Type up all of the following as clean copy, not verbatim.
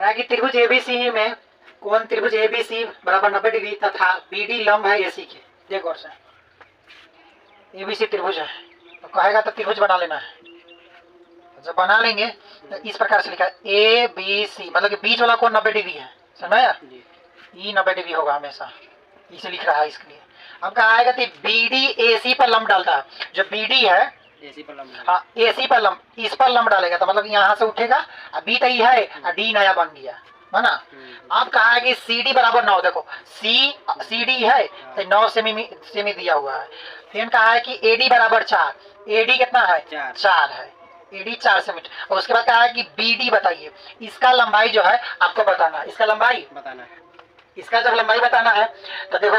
है कि त्रिभुज एबीसी में कोण त्रिभुज एबीसी बराबर 90 डिग्री तथा बीडी लंब है एसी के। देखो और से एबीसी त्रिभुज है तो कहेगा तो त्रिभुज बना लेना है। जब बना लेंगे तो इस प्रकार से लिखा है ए बी सी, मतलब कि बीच वाला कोण 90 डिग्री है, समझ यार, ये 90 डिग्री होगा हमेशा, इसे लिख रहा है इसके लिए। अब कहा आएगा तो बीडी एसी पर लंब डालता है, जो बीडी है एसी पर लंब, हाँ एसी पर लंब, इस पर लंब डालेगा तो मतलब यहाँ से उठेगा, बी तई है और डी नया बन गया है ना। अब कहा है कि सी डी बराबर 9, देखो सी डी है तो 9 सेमी दिया हुआ है। फिर कहा है कि ए डी बराबर 4, ए डी कितना है 4 है, ए डी 4 सेमी। और उसके बाद कहा है कि बी डी बताइए, इसका लंबाई जो है आपको बताना है, इसका लंबाई बताना है। इसका जब लंबाई बताना है तो देखो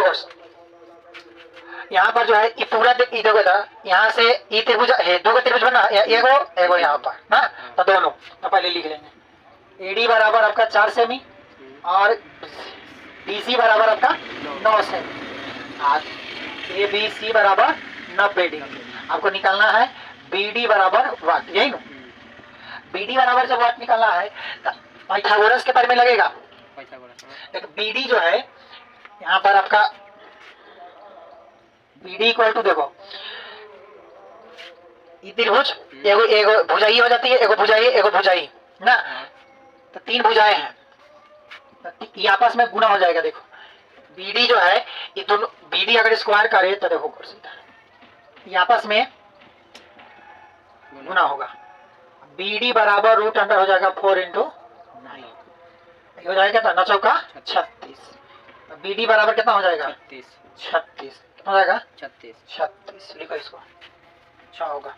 यहाँ पर जो है ये पूरा देखो, यहाँ से ये त्रिभुज है, दो त्रिभुज बना एगो यहाँ पर ना, तो दोनों तो पहले लिख लेंगे। एडी बराबर आपका 4 सेमी और बीसी बराबर आपका 9 सेमी और ए बी सी बराबर 90 डिग्री। आपको निकालना है बीडी बराबर वाट, यही ना, बीडी बराबर जब वाट निकालना है तो पाइथागोरस के बारे में लगेगा। देखो बीडी जो है यहाँ पर आपका बीडी इक्वल टू, देखो त्रिभुज एगो भुजाई हो जाती है, एगो भुजाई ना, तो 3 भुजाएं हैं तो ये आपस में गुना हो जाएगा। देखो बीडी जो है ये दोनों, बीडी अगर स्क्वायर करे तो देखो ये आपस में गुना होगा। बीडी बराबर रूट अंडर हो जाएगा 4 इंटू 9 हो जाएगा, तो 9 चौका 36। बीडी बराबर कितना हो जाएगा 36 हो जाएगा 36 लिखो इसको, अच्छा होगा।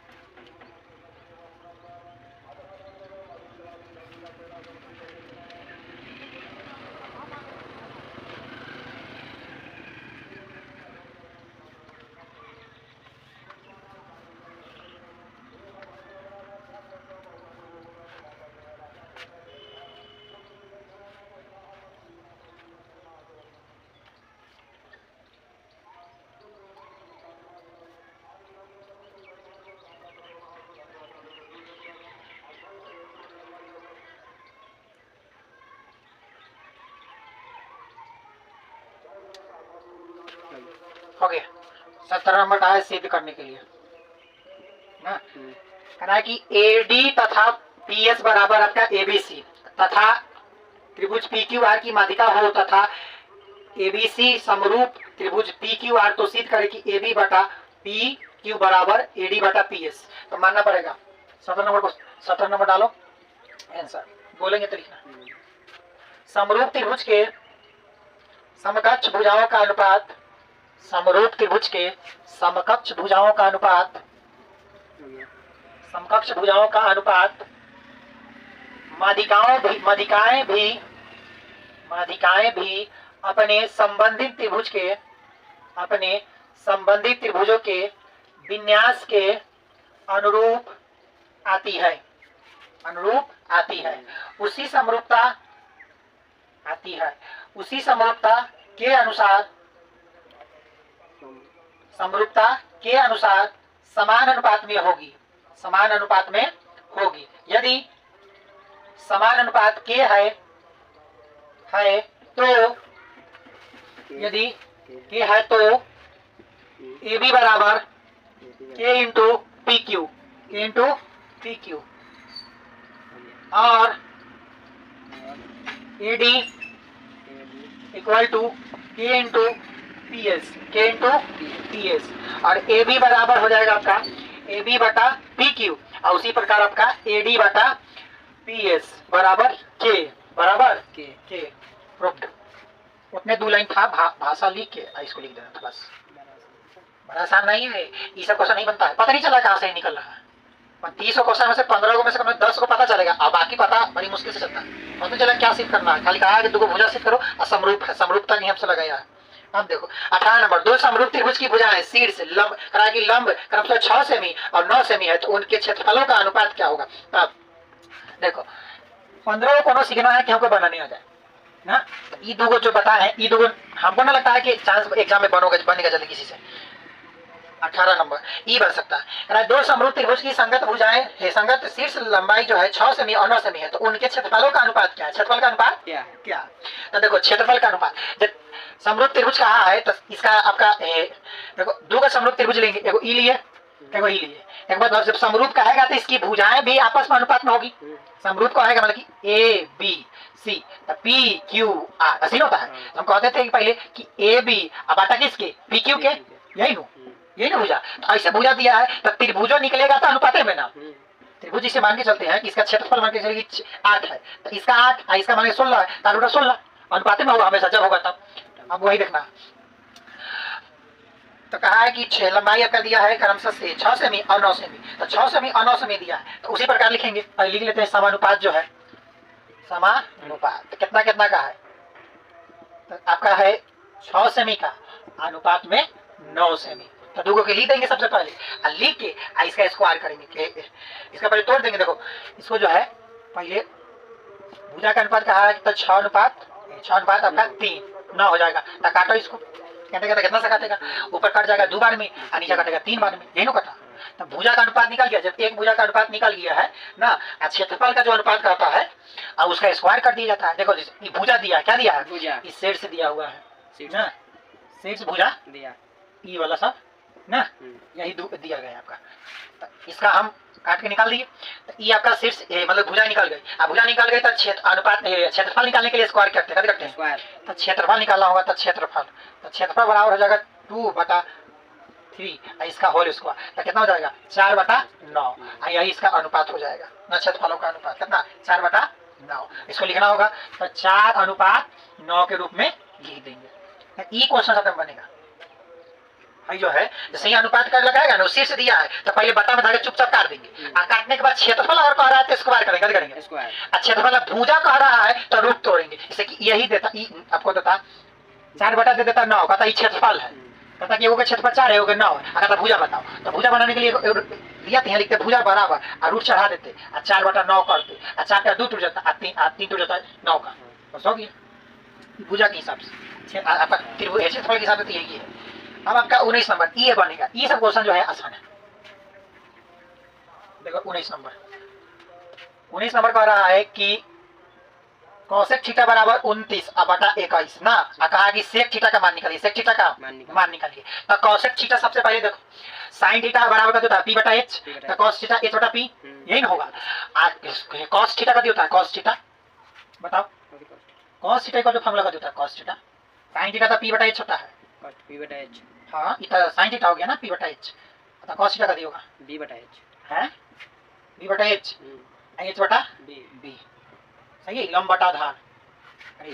ओके 70 नंबर का है सिद्ध करने के लिए ना, कहना है कि एडी तथा पीएस बराबर आपका एबीसी तथा त्रिभुज पीक्यूआर की माध्यिका हो तथा एबीसी समरूप त्रिभुज पीक्यूआर, तो सिद्ध करे कि एबी बटा पी क्यू बराबर एडी बटा पीएस। तो मानना पड़ेगा 70 नंबर डालो, आंसर बोलेंगे तो लिखना। समरूप त्रिभुज के समकक्ष भुजाओं का अनुपात, समरूप त्रिभुज के समकक्ष भुजाओं का अनुपात माध्यिकाएं भी अपने संबंधित त्रिभुजों के विन्यास के अनुरूप आती है, उसी समरूपता के अनुसार समान अनुपात में होगी। यदि समान अनुपात के है तो ए बी बराबर के इंटू पी क्यू और ए डी इक्वल टू के इंटू पी एस और ए बी बराबर हो जाएगा आपका ए बी बटा पी क्यू और उसी प्रकार आपका ए डी बटा पी एस बराबर के प्रूव्ड। उतने 2 लाइन था, भाषा लिख के इसको लिख देना था बस, बड़ा आसान नहीं है, ये सब क्वेश्चन नहीं बनता है, पता नहीं चला कहाँ से निकल रहा है। 30 क्वेश्चन में से 15 में से 10 को पता चलेगा, अब बाकी पता बड़ी मुश्किल से चलता है। पता चला क्या सिद्ध करना है, खाली कहा कि 2 भुजा सिद्ध करो और समरूपता नियम से लगाया है। अब देखो 18 नंबर, 2 समरूप त्रिभुज की भुजाएं शीर्ष लंब क्रमशः 6 सेमी और 9 सेमी है, तो उनके क्षेत्रफलों का अनुपात क्या होगा। अब देखो 15 को सीखना है कि हमको बनाने आ जाए ना, ये 2 जो बता है, ये 2 हमको ना लगता है कि चांस एग्जाम में बनेगा जल्दी किसी से। 18 नंबर ई बन सकता है। दो समरूप त्रिभुज की संगत भुजाएं है, संगत शीर्ष लंबाई जो है 6 सेमी और 9 सेमी है, तो उनके क्षेत्रफलों का अनुपात क्या है? क्षेत्रफल का अनुपात क्या? तो देखो क्षेत्रफल का अनुपात, जब समरूप त्रिभुज कहा है तो इसका आपका देखो दो का समरूप त्रिभुज लेंगे, एगो ई लिए एगो ई लिए। एक बात, जब समरूप कहेगा तो इसकी भुजाएं भी आपस में अनुपात में होगी। समरूप कहेगा मतलब कि ए बी सी, तो पी क्यू आर ऐसे होता है। हम कहते थे कि पहले कि ए बी अब बाटा किसके? पी क्यू के, यही ना भुजा। तो ऐसे भुजा दिया है तो त्रिभुजो निकलेगा तो अनुपात में ना। त्रिभुज इसे मान के चलते हैं कि इसका क्षेत्रफल मान के चलिए 8 है, तो इसका 8 और इसका मान के 16 है, तो 16 अनुपात में होगा हमेशा, जब होगा तब। अब वही देखना। तो कहा है कि 6 लंबाई आपका दिया है क्रमशः से 6 सेमी और 9 सेमी, तो 6 सेमी और 9 सेमी दिया है, तो उसी प्रकार लिखेंगे। पहले लिख लेते हैं समानुपात जो है, समानुपात तो कितना कितना का है? तो आपका है 6 सेमी का अनुपात में 9 सेमी, तो दोगो के लिख देंगे सबसे पहले, और लिख के इसका स्क्वायर करेंगे। इसका पहले तोड़ देंगे। देखो इसको जो है पहले भुजा का अनुपात कहा है तो 6 अनुपात आपका 3 9 हो जाएगा। तो काटो इसको, काटेगा तो कितना से काटेगा? ऊपर कट जाएगा 2 बार में और नीचे काटेगा 3 बार में, यही ना कटा। तो भुजा का अनुपात निकल गया। जब एक भुजा का अनुपात निकल गया है ना, क्षेत्रफल का जो अनुपात कहता है और उसका स्क्वायर कर दिया जाता है। देखो ये भुजा दिया है, क्या दिया है? इस सेट से दिया हुआ है ना, सेट से भुजा दिया, ई वाला सब ना, यही दिया गया है आपका। तो इसका हम काट के निकाल दिए, तो ये आपका शीर्ष मतलब भुजा निकल गई। अब भुजा निकल गई तो क्षेत्रफल निकालने के लिए स्क्वायर करते हैं स्क्वायर। तो क्षेत्रफल निकालना होगा, तो क्षेत्रफल बराबर हो जाएगा 2/3 इसका होल स्क्वायर, तो कितना हो जाएगा? 4/9, यही इसका अनुपात हो जाएगा ना, क्षेत्रफलों का अनुपात कितना? 4/9। इसको लिखना होगा तो 4:9 के रूप में लिख देंगे। ई क्वेश्चन खत्म बनेगा। जो है जैसे ही अनुपात कर लगाएगा ना, शीर्ष दिया है तो पहले बटा में धागे चुपचाप काट देंगे, और काटने के बाद क्षेत्रफल अगर कह रहा है तो स्क्वायर करेंगे स्क्वायर। क्षेत्रफल भुजा कह रहा है तो रूप तोड़ेंगे, जैसे कि यही देता आपको देता 4 दे देता 9, कहता ये क्षेत्रफल है, कहता कि एगो क्षेत्रफल 4 है एगो 9 है, कहता भुजा बताओ। तो भुजा बनाने के लिए दिया थे, लिखते भुजा बराबर और रूट चढ़ा देते और 4/9 करते, और 4 का 2 टूट जाता, 3 टूट जाता 9 का, बस हो गया भुजा के हिसाब से। आपका क्षेत्रफल के हिसाब से यही है। अब आपका 19 नंबर ये बनेगा। ये सब क्वेश्चन जो है आसान है। देखो 19 नंबर कह रहा है कि कोसेक थीटा बराबर 29/21 ना, कहा कि सेक थीटा का मान निकालिए, सेक थीटा का मान निकालिए। तो कोसेक थीटा सबसे पहले देखो, साइन थीटा बराबर का होता है p/h, तो cos थीटा h/p, यही ना होगा। cos थीटा का होता है cos थीटा, बताओ cos थीटा का जो फॉर्मूला का होता है cos थीटा। साइन थीटा तो p/h होता है, p/h। हाँ इतना साइन थीटा हो गया ना p/h, तो cos थीटा का दिया होगा b/h है, b/h h/b, सही है। लंब बटा आधार, अरे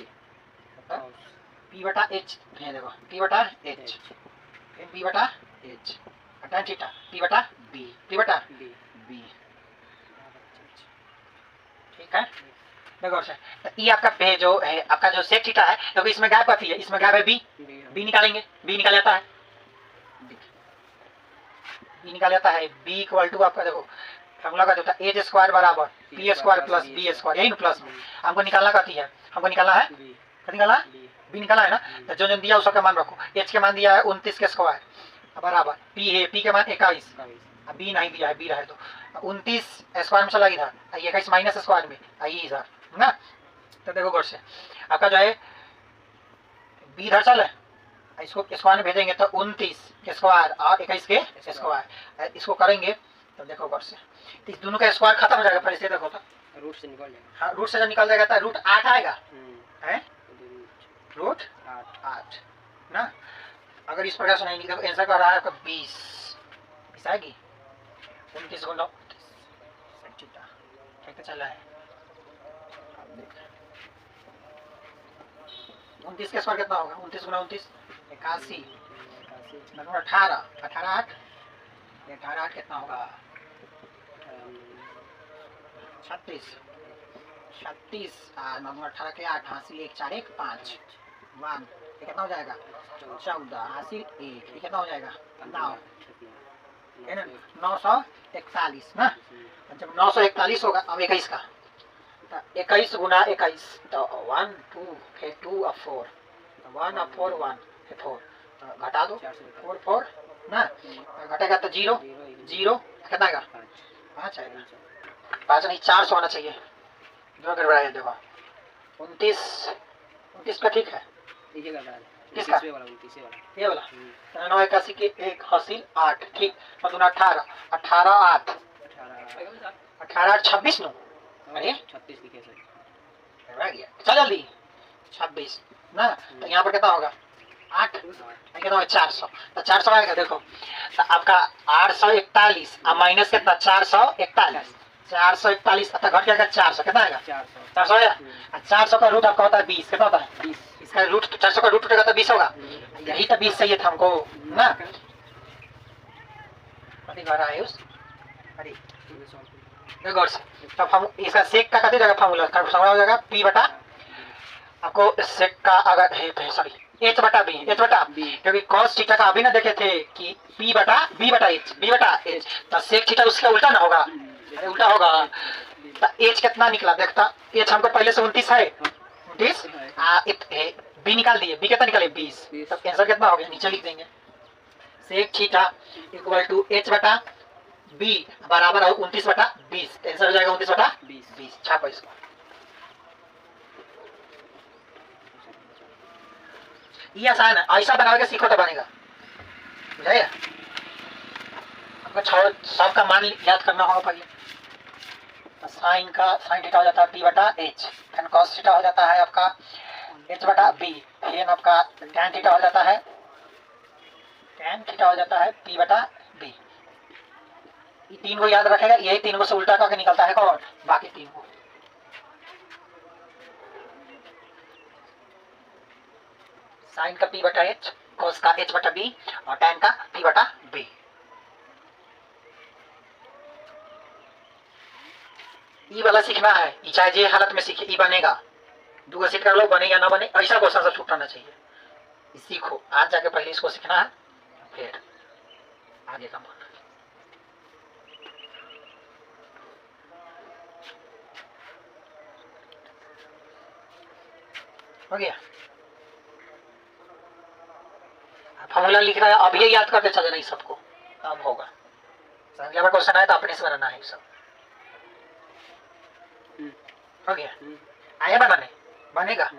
p/h है, देखो p/h p/h tan theta p/b ठीक है। देखो तो ये आपका जो है आपका जो सेक थीटा है, क्योंकि इसमें गैप आती है, इसमें गैप है b निकालेंगे, b निकाल जाता है, b निकाल जाता है। b इक्वल टू आपका देखो फॉर्मूला का होता है h² बराबर p² प्लस b², यही ना प्लस में हमको निकालना कहती है, हमको निकालना है b निकाला है ना। तो जो दिया उसका मान रखो, h के मान दिया है 29 के स्क्वायर बराबर p है, p के मान 21, b नहीं दिया है, b रहे तो 29 स्क्वायर में चला इधर, 21 माइनस स्क्वायर में आई इधर ना। तो देखो गौर से आपका जो है b इधर चल है, इसको स्क्वायर में भेजेंगे तो 29 के स्क्वायर और 21 के स्क्वायर, इसको करेंगे तो देखो गौर से तो इस दोनों का स्क्वायर खत्म हो जाएगा। पहले से देखो तो रूट से निकल जाएगा, हाँ रूट से जब निकल जाएगा तो रूट 8 आएगा है, रूट 8 ना। अगर इस प्रकार से नहीं देखो आंसर कर रहा है आपका 20 आएगी, 29 को 9 ठीक चल रहा है। 29 का स्क्वायर कितना होगा? 29 गुना 29 81, 18 8 कितना होगा? 36 18 के 8 हासिल 1 4 1 5 1, ये कितना हो जाएगा? 14 हासिल 1, ये कितना हो जाएगा? 941 ना। जब 941 होगा अब 21 का, तो 21 गुना 21 तो 1 2 फिर 2 और 4, 1 और 4 1 फिर 4, तो घटा दो 4 4 ना, घटेगा तो 0 0 कितना आएगा 5 आएगा, 5 नहीं 400 आना चाहिए, जो गड़बड़ाया देखो 29 पे ठीक है, किसका ये वाला 981 के 1 हासिल 8 ठीक, और 18 18 8 18 8 26 नो, अरे 36 लिखे सर, गड़बड़ा गया, चल जल्दी 26 ना, तो यहाँ पर कितना होगा 8 कितना होगा 400, तो 400 आएगा देखो, तो आपका 841 और माइनस कितना 441 441 तो घट जाएगा 400, कितना आएगा 400 आएगा, 400 का रूट आपका होता है 20, कितना होता है 20, इसका रूट 400 का रूट उठेगा तो 20 होगा, यही तो 20 चाहिए था हमको ना, कभी घर आए उस अरे देखो तब हम इसका सेक का कभी जाएगा फॉर्मूला हो जाएगा p बटा, आपको सेक का अगर सॉरी h बटा b, h बटा क्योंकि cos थीटा का अभी ना देखे थे कि b बटा h, तो सेक थीटा उसका उल्टा ना होगा, अरे उल्टा होगा, तो h कितना निकला देखता, h हमको पहले से 29 है, 29 b निकाल दिए, b कितना निकाले 20, तब आंसर कितना हो गया नीचे लिख देंगे, sec theta equal to h बटा b बराबर है 29 बटा 20, आंसर हो जाएगा 29 बटा 20, छापो इसको। ये आसान है, ऐसा बना के सीखो तो बनेगा, बुझाइए आपको सब का मान याद करना होगा पहले, साइन थीटा हो जाता है p बटा h, फिर cos थीटा हो जाता है आपका h बटा b, फिर आपका tan थीटा हो जाता है p बटा b, ये 3 को याद रखेगा, यही 3 को से उल्टा करके निकलता है कौन, बाकी 3 को, साइन का p बटा h, cos का h बटा b और tan का p बटा b। ई वाला सीखना है, ई चाहे जे हालत में सीखे ई बनेगा, दूसरा सीट कर लो बने या ना बने, ऐसा क्वेश्चन सब छूटना चाहिए, सीखो आज जाके पहले इसको सीखना है, फिर आगे का मान हो गया। फॉर्मूला लिख रहा है, अब ये याद करते चले नहीं सबको, अब होगा समझ में क्वेश्चन आए तो अपने से बनाना है सब, हो गया आया बनाने, बनेगा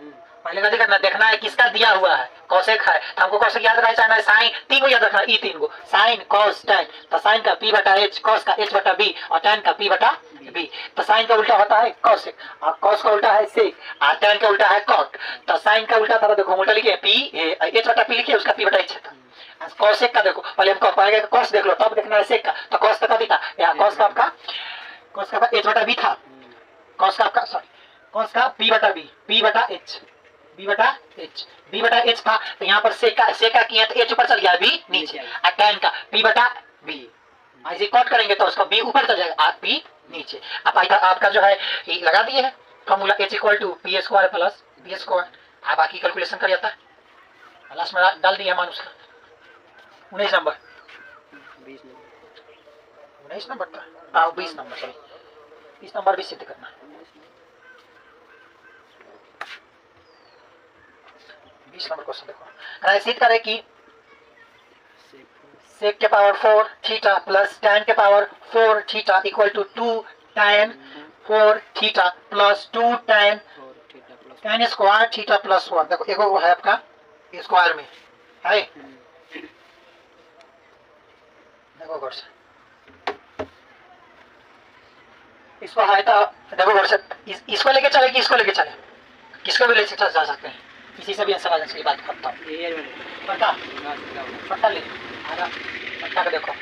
पहले कभी करना, देखना है किसका दिया हुआ है, कौशिक है तो हमको कौशिक याद रहा चाहिए, साइन 3 को याद रखना, ई 3 को साइन कॉस टैन, तो साइन का p बटा h, कॉस का h बटा b और टैन का p बटा b, तो साइन का उल्टा होता है कौशिक और कॉस का उल्टा है सेक और टैन का उल्टा है कॉट, तो साइन का उल्टा था देखो उल्टा लिखे p h बटा p लिखिए, उसका p बटा h था, कौशिक का देखो पहले हमको पहले कॉस देख लो तब देखना है सेक का, तो कॉस का कभी था या कॉस का आपका h बटा b था, कॉस का आपका सॉरी कॉस का p बटा b, p बटा h b बटा h था, तो यहाँ पर सेका किया तो h ऊपर चल गया, b नीचे, और tan का p बटा b, ऐसे कट करेंगे तो उसका b ऊपर चल जाएगा और p नीचे। अब आपका जो है ये लगा दिए है formula h equal to p square plus b square, आप बाकी कैलकुलेशन कर जाता है, लास्ट में डाल दिया मान उसका 19 नंबर 19 नंबर था 20 नंबर सॉरी 20 नंबर भी सिद्ध करना, 20 नंबर क्वेश्चन देखो, सिद्ध करे कि सेक के पावर 4 थीटा प्लस tan के power 4 theta equal to 2 tan 4 theta plus 2 tan square theta plus 1, देखो एक वो है आपका स्क्वायर में है, देखो गौर से इसको है तो देखो गौर से इसको लेके चले कि इसको लेके चले, किसको भी लेके जा सकते हैं, किसी से भी आंसर आ जाने की बात करता हूँ, पट्टा ले आगा पट्टा का देखो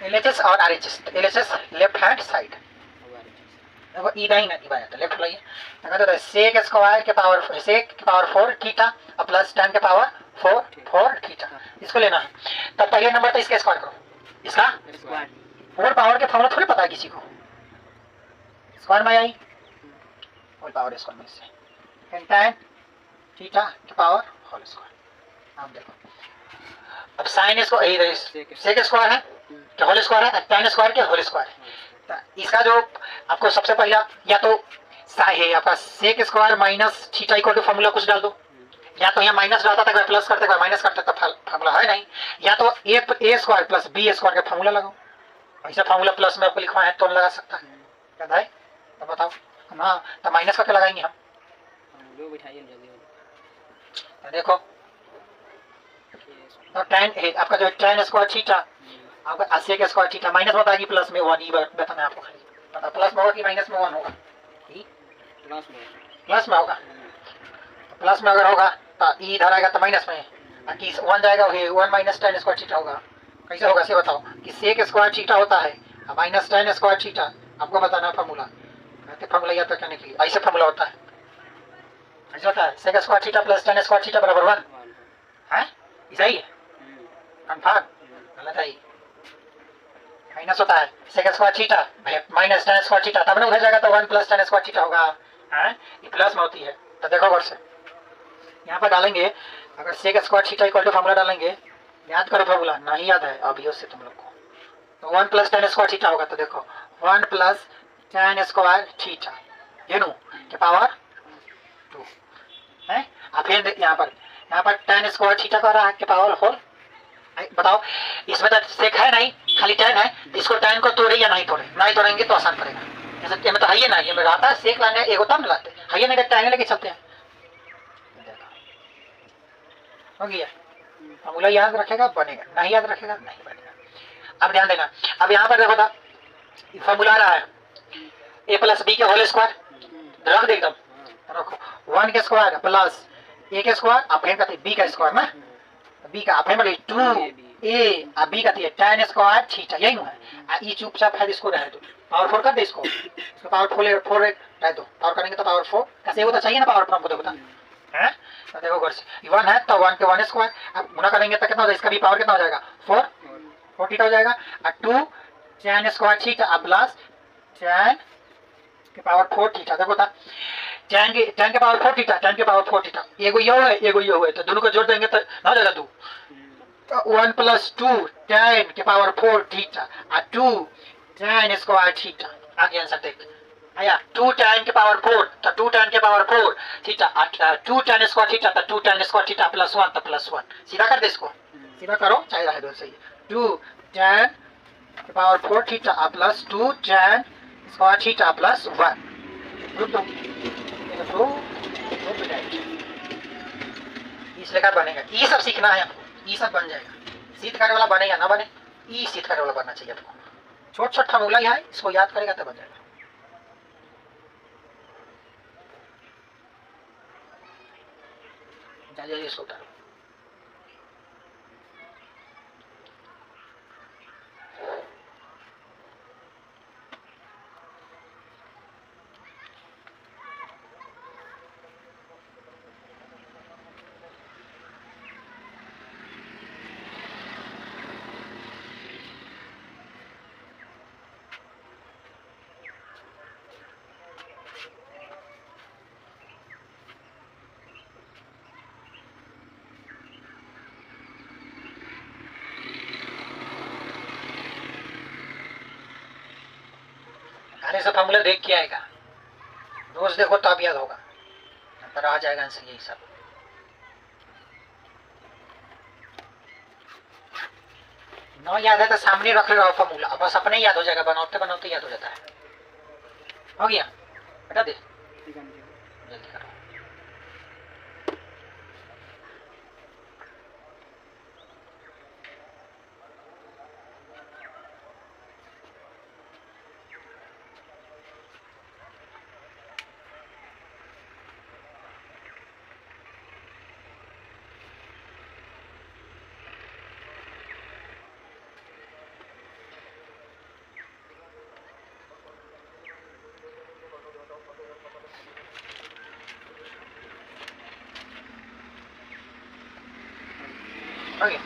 LHS और RHS, LHS left hand side देखो ई नहीं ना ई बात लेफ्ट लाइए, देखो सेक स्क्वायर के पावर 4 थीटा और प्लस tan के पावर 4 थीटा, इसको लेना है, तब पहले नंबर तो इसका स्क्वायर करो, इसका 4 पावर के फॉर्मूला थोड़ी पता है किसी को, स्क्वायर में आई होल पावर स्क्वायर में से tan थीटा के पावर होल स्क्वायर, आप देखो अब साइन इसको सेक स्क्वायर है कि होल स्क्वायर है, tan स्क्वायर के होल स्क्वायर है, इसका जो आपको सबसे पहला या तो है आपका sec square minus theta equal to formula कुछ डाल दो, या तो यहाँ माइनस रहता था, प्लस करते माइनस करते तो फार्मूला है नहीं। या तो ए स्क्वायर प्लस बी स्क्वायर का फार्मूला लगाओ, ऐसा फार्मूला प्लस में आपको लिखवा है तो लगा सकता है, याद है तो बताओ। हाँ तो माइनस करके लगाएंगे हम, तो देखो तो tan आपका जो tan स्क्वायर थीटा आपका 80 का स्क्वायर थीटा माइनस बताएगी प्लस में 1 ही बताना आपको खाली पता, प्लस में होगा कि माइनस में 1 होगा, प्लस में होगा। तो प्लस में अगर होगा तो ई इधर आएगा तो माइनस में, कि 1 जाएगा 1 माइनस tan स्क्वायर थीटा होगा। कैसे होगा से बताओ कि sec स्क्वायर थीटा होता है माइनस tan स्क्वायर थीटा, आपको बताना फार्मूला, कहते फार्मूला याद करने के लिए ऐसे फार्मूला होता है, ऐसा होता है sec square theta plus tan square theta बराबर 1 है, सही है कंफर्म, गलत है, माइनस होता है sec square theta minus tan square theta, तब ना उधर जाएगा तो 1 प्लस tan स्क्वायर थीटा होगा, है ये प्लस में होती है। तो देखो गौर से यहाँ पर डालेंगे, अगर sec square theta equal to formula डालेंगे, याद करो फार्मूला, नहीं याद है अभी उससे तुम लोग को, तो 1 प्लस tan स्क्वायर थीटा होगा, तो देखो 1 प्लस tan स्क्वायर थीटा ये नो के पावर 2 है। अब यहाँ पर tan स्क्वायर थीटा का रहा है के पावर 4, बताओ इसमें तो सेक है नहीं खाली tan है, इसको tan को तोड़े या नहीं तोड़े, नहीं तोड़ेंगे तो आसान पड़ेगा, जैसे में तो है ना, ये में रहता है सेक लाने एगो तब न लाते है नहीं, tan लेके चलते हैं, हो गया फार्मूला याद रखेगा बनेगा, नहीं याद रखेगा नहीं बनेगा। अब ध्यान देना, अब यहाँ पर देखो था फार्मूला आ रहा है a प्लस बी के होल स्क्वायर, रख दे एकदम, रखो 1 के स्क्वायर प्लस a के स्क्वायर आप कहते b का स्क्वायर ना, b का आप मतलब 2a और b का tan स्क्वायर थीटा, यही है। ये चुपचाप है इसको रह दो, पावर 4 कर दे इसको पावर 4 रह दो, पावर करेंगे तो पावर 4 कैसे वो तो चाहिए ना पावर 4 हमको, देखो है तो देखो घर से 1 है तो 1 के 1 स्क्वायर, अब गुना करेंगे तो कितना हो जाएगा, इसका भी पावर कितना हो जाएगा 4 थीटा हो जाएगा, और 2 tan square theta plus tan के पावर 4 थीटा, देखो था tan के पावर 4 थीटा, tan के पावर 4 थीटा, एगो ये है एगो ये है, तो दोनों को जोड़ देंगे तो ना हो जाएगा 2, तो 1 प्लस 2 tan के पावर 4 थीटा और 2 tan स्क्वायर थीटा, आगे आंसर देख आया 2 tan के पावर 4, तो 2 tan के power 4 theta 2 tan square theta, तो 2 tan स्क्वायर थीटा प्लस 1 तो प्लस 1, सीधा कर दे इसको, सीधा करो चाहे रहे दो सही, 2 tan के power 4 theta plus 2 tan square theta plus 1, इस लेकर बनेगा, ये सब सीखना है आपको, ये सब बन जाएगा, सीध करने वाला बने या ना बने, ये सीध करने वाला बनना चाहिए आपको, छोट छोट फार्मूला है इसको याद करेगा तो बन जाएगा। चलिए इसको उतारो, घरे से फार्मूला देख के आएगा, रोज देखो तब याद होगा, पर आ जाएगा आंसर यही सब। न याद है तो सामने रख रहे हो फार्मूला, बस अपने याद हो जाएगा, बनाते बनाते याद हो जाता है। हो गया बेटा दे जल्दी करो। हो गया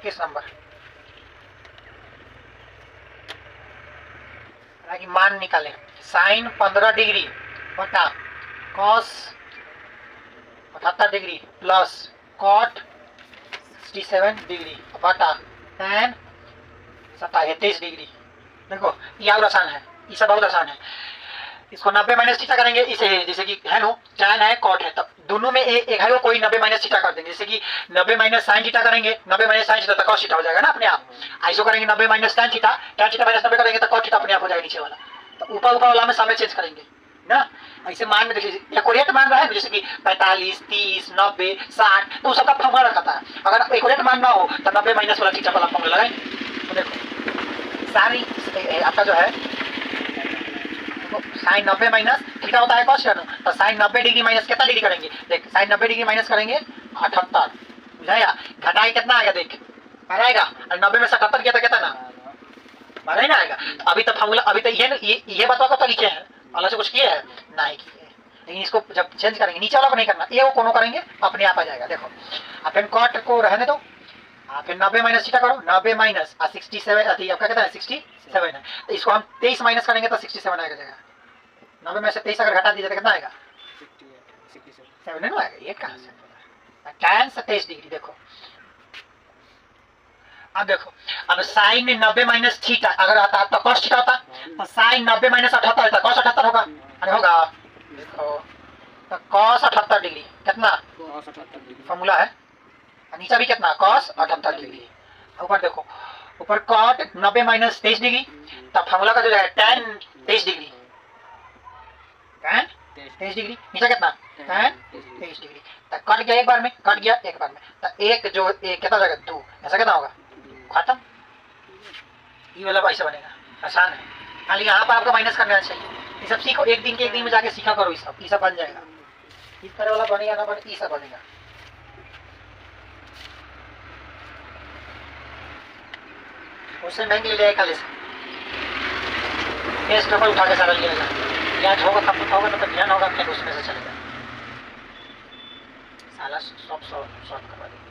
किस नंबर की मान निकाले, साइन 15 डिग्री बटा cos 78 degree plus cot 67 degree बटा tan 23 डिग्री। देखो ये और आसान है, ये सब बहुत आसान है। इसको 90 माइनस थीटा करेंगे, इसे जैसे कि है नो tan है cot है, तब दोनों में एक है वो कोई 90 माइनस थीटा कर देंगे। जैसे कि 90 माइनस साइन थीटा करेंगे, 90 माइनस साइन थीटा तो cos थीटा हो जाएगा ना अपने आप। ऐसे करेंगे 90 माइनस tan थीटा माइनस 90 करेंगे तो cot थीटा अपने आप हो जाएगा नीचे वाला। तो ऊपर वाला में सामने चेंज करेंगे ना। ऐसे मान में देखिए एक्यूरेट मान रहा है, जैसे कि 45 30 90 60 तो सबका फॉर्मूला रखा था। अगर एक्यूरेट मान ना हो तो 90 माइनस वाला थीटा वाला फॉर्मूला लगाएं। तो देखो सारी आपका जो है साइन 90 माइनस थीटा होता है cos, तो साइन 90 डिग्री माइनस कितना डिग्री करेंगे, देख साइन 90 डिग्री माइनस करेंगे 78, बुझाया घटाए कितना आएगा, देख आएगा 90 में 77 किया था कितना ना बारह ही ना आएगा। तो अभी तो फॉर्मूला अभी तो ये बतवा को तो लिखे हैं, अलग से कुछ किए हैं नहीं किए, लेकिन इसको जब चेंज करेंगे नीचे वाला को नहीं करना, ये वो कोनो करेंगे अपने आप आ जाएगा। देखो अपन कॉट को रहने दो, फिर 90 माइनस थीटा करो, 90 माइनस 67 आपका कितना है 67 है, तो इसको हम 23 माइनस करेंगे तो 67 आएगा जगह। 90 में से 23 अगर घटा दीजिए तो कितना आएगा 7 नहीं आएगा, ये कहाँ से tan 27 डिग्री। देखो अब देखो, अब साइन 90 माइनस थीटा अगर आता तो cos थीटा होता, तो साइन 90 माइनस 78 होता cos 78 होगा, अरे होगा देखो तो cos 78 डिग्री कितना फॉर्मूला है, नीचे भी कितना cos 78 डिग्री। ऊपर देखो ऊपर cot 90 माइनस 23 डिग्री, तब फॉर्मूला का जो है tan 23 डिग्री, tan 23 डिग्री नीचे कितना tan 23 डिग्री, तो कट गया एक बार में, कट गया एक बार में, तो एक जो एक कितना हो जाएगा 2, ऐसा कितना होगा खत्म। ये वाला ऐसा बनेगा, आसान है, खाली यहाँ पर आपको माइनस करना चाहिए। ये सब सीखो, एक दिन के एक दिन में जाके सीखा करो, ये सब बन जाएगा। इस तरह वाला बनेगा ना, बने ये सब बनेगा। उससे बैंक ले जाएगा, कल से डबल उठा के सारा लिएगा, याद होगा कब होगा ना, तो ध्यान होगा फिर उसमें से चलेगा, साला सब सॉल्व करवा देंगे।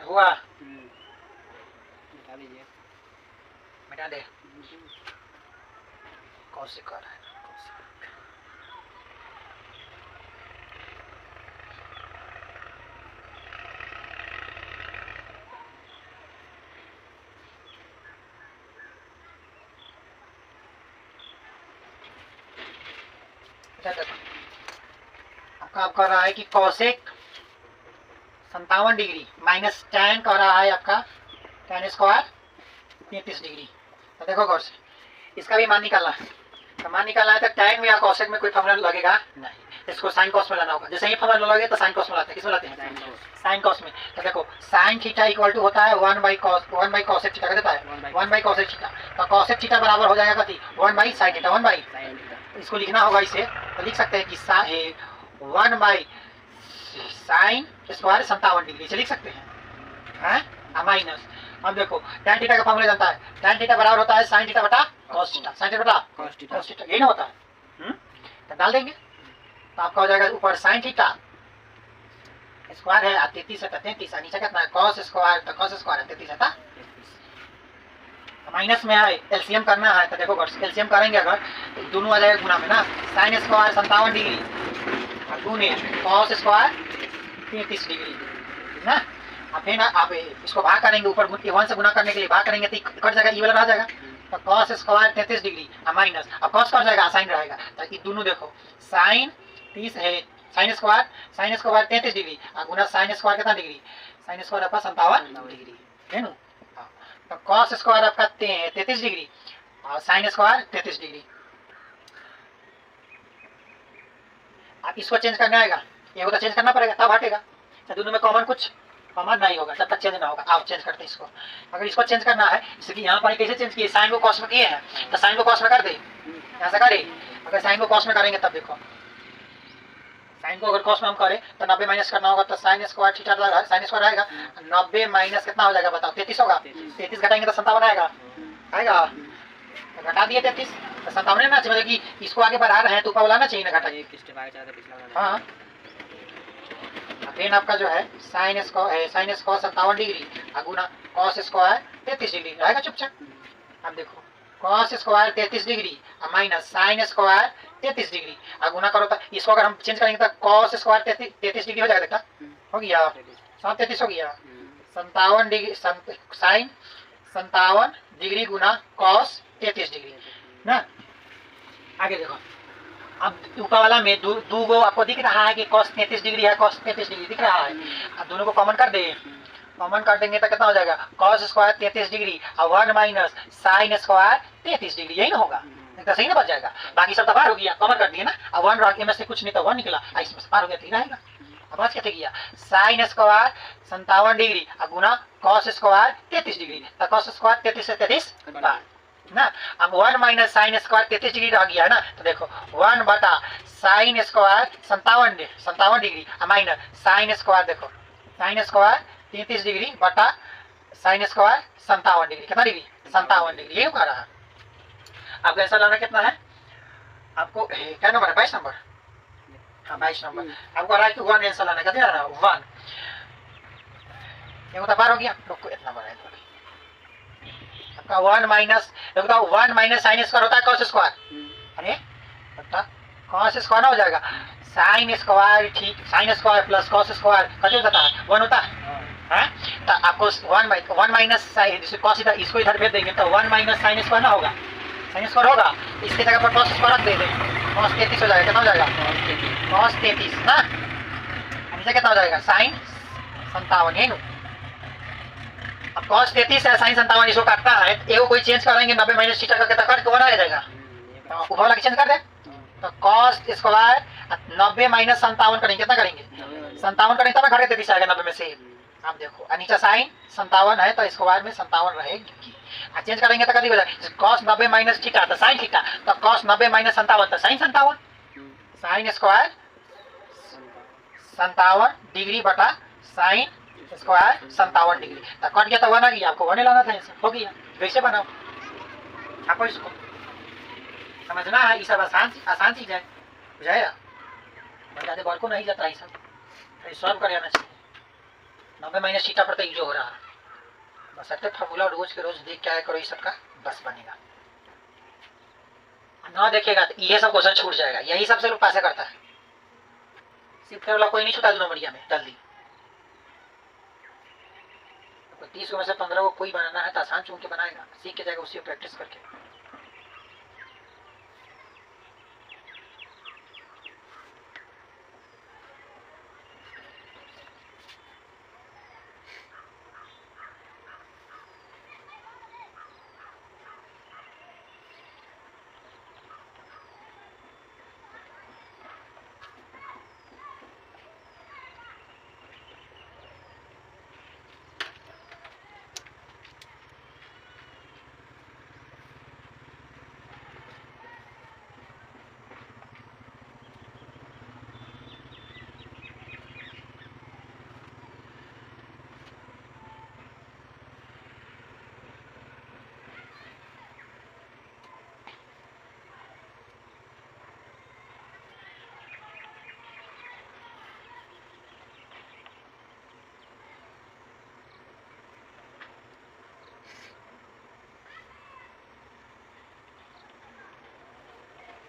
हुआ मिटा दीजिए, मिटा दे कौशिक कर रहा है आपका आप कर रहा है कि कौशिक 57 डिग्री माइनस tan कर रहा है आपका tan स्क्वायर 33 डिग्री। तो देखो गौर से इसका भी मान निकालना है, तो मान निकालना है तो tan में या cosec में कोई फॉर्मूला लगेगा नहीं, इसको sin cos में लाना होगा। जैसे ही फॉर्मूला लगे तो sin cos में लाते हैं, किसमें लाते हैं sin cos में। तो देखो sin थीटा इक्वल टू होता है 1 बाई cosec थीटा का देता है 1 बाई cosec थीटा, तो cosec थीटा बराबर हो जाएगा कति 1 बाई sin थीटा 1 बाई, इसको लिखना होगा इसे, तो लिख सकते हैं कि 1 बाई साइन स्क्वायर 57 डिग्री से लिख सकते हैं माइनस। अब देखो tan थीटा का फॉर्मूला जानता है, tan थीटा बराबर होता है sin थीटा बटा cos थीटा, sin थीटा बटा cos थीटा, यही ना होता है। तो डाल देंगे तो आपका हो जाएगा ऊपर sin थीटा स्क्वायर है 33 है 33, नीचे कितना है cos स्क्वायर, तो cos स्क्वायर 33 है था माइनस में है, एलसीएम करना है। तो देखो एलसीएम करेंगे अगर तो दोनों आ जाएगा गुना में ना, sin स्क्वायर 57 डिग्री गुने cos स्क्वायर 33 डिग्री ना। अब फिर ना आप इसको भाग करेंगे, ऊपर 1 से गुना करने के लिए भाग करेंगे तो कट जाएगा, ये वाला रह जाएगा, तो cos स्क्वायर 33 डिग्री माइनस, अब cos कट जाएगा साइन रहेगा, तो ये दोनों देखो साइन 30 है साइन स्क्वायर 33 डिग्री गुना साइन स्क्वायर कितना डिग्री, साइन स्क्वायर आपका 57 डिग्री है ना। तो cos स्क्वायर आपका 33 डिग्री और साइन स्क्वायर 33 डिग्री। आप इसको चेंज करना आएगा, ये तो चेंज करना पड़ेगा तब हटेगा, तो दोनों में कॉमन नहीं होगा, तब तक चेंज ना होगा। आप चेंज करते हैं इसको, अगर इसको चेंज करना है जैसे कि यहाँ पर कैसे चेंज किए, साइन को कॉस में किए हैं तो साइन को कॉस में कर दे, यहाँ से करे, अगर साइन को कॉस में करेंगे तब देखो साइन को अगर कॉस में हम करें तो 90 माइनस करना होगा, तो sine square theta sine square आएगा 90 माइनस कितना हो जाएगा बताओ 33 होगा, 33 घटाएंगे तो 57 आएगा तो घटा दिए 33, तो 57 ना चाहिए, मतलब कि इसको आगे बढ़ा रहे हैं तो ऊपर वाला ना चाहिए ना घटा। एक स्टेप आगे चला था पिछला वाला। हाँ, देन आपका जो है साइन स्क्वायर 57 डिग्री गुना कॉस स्क्वायर 33 डिग्री रहेगा चुपचाप। अब देखो cos square 33 degree minus sine square 33 degree गुना करो तो इसको अगर हम चेंज करेंगे तो कॉस स्क्वायर 33 डिग्री हो जाएगा। देखा हो गया 733 हो गया 57 डिग्री साइन 57 डिग्री गुना कॉस 33 डिग्री ना। आगे देखो अब ऊपर वाला में दो गो आपको दिख रहा है कि cos 33 डिग्री है, cos 33 डिग्री दिख रहा है। अब दोनों को कॉमन कर दे, कॉमन कर देंगे तो कितना हो जाएगा cos स्क्वायर 33 डिग्री और 1 माइनस साइन स्क्वायर 33 डिग्री, यही ना होगा। तो सही ना बच जाएगा, बाकी सब तो बाहर हो गया, कॉमन कर दिए ना। अब 1 रह में से कुछ नहीं तो 1 निकला, इसमें से बाहर हो गया 3 रहेगा। अब बच कैसे गया साइन स्क्वायर 57 डिग्री गुना cos स्क्वायर 33 डिग्री, तो cos स्क्वायर 33 से 33 ना। अब 1 माइनस साइन स्क्वायर 33 डिग्री रह गया है ना, तो देखो 1 बटा sign square 57 degree minus sine square, देखो साइन स्क्वायर 33 डिग्री बटा साइन स्क्वायर 57 डिग्री, कितना डिग्री 57 डिग्री, यही कह रहा है। अब आंसर लाना कितना है आपको, क्या नंबर है 22 नंबर, हाँ 22 नंबर। आपको रहा है कि 1 आंसर लाना, कितना लाना 1, ये तो बार हो गया लोग को इतना बड़ा है आपका 1 माइनस, देखो 1 माइनस साइन स्क्वायर होता है cos स्क्वायर, अरे बता cos स्क्वायर ना हो जाएगा साइन स्क्वायर, ठीक sine square plus cos square कितना होता है 1 होता है। तो आपको 1 माइनस cos इधर इसको इधर भेज देंगे तो 1 माइनस साइन स्क्वायर ना होगा, साइन स्क्वायर होगा, इसकी जगह पर cos स्क्वायर रख दे देंगे, cos 33 हो जाएगा, कितना हो जाएगा cos 33 ना, नीचे कितना हो जाएगा साइन 57, यही ना। अब cos 33 है साइन 57 इसको काटता है, एगो कोई चेंज करेंगे 90 माइनस थीटा करके तो कट के बना जाएगा, तो ऊपर वाला चेंज कर दे तो cos स्क्वायर 90 माइनस 57 करेंगे, कितना करेंगे 57 करेंगे तब घट के 33 आएगा 90 में से। आप देखो नीचे साइन 57 है तो स्क्वायर में 57 रहेगी, चेंज करेंगे तो कभी हो जाएगा cos 90 माइनस थीटा तो साइन थीटा, तो cos 90 माइनस 57 तो साइन 57, साइन स्क्वायर 57 डिग्री बटा साइन स्क्वायर 57 डिग्री, तो कट गया तो 1 आ गया, आपको 1 लाना था, हो गया। वैसे बनाओ आपको, इसको समझना है, ये सब आसान चीज है, बुझाया बताते बड़ को नहीं जाता है सब, सॉल्व कर आना चाहिए। 90 माइनस थीटा पर तो जो हो रहा है बस सकते फार्मूला रोज के रोज देख के आया करो, ये सबका बस बनेगा, ना देखेगा तो ये सब क्वेश्चन छूट जाएगा, यही सबसे लोग पास करता है, सिर्फ वाला कोई नहीं छूटा 2 नंबरिया में जल्दी। 30 को में से 15 को कोई बनाना है तो आसान चुन के बनाएगा, सीख के जाएगा उसी को प्रैक्टिस करके।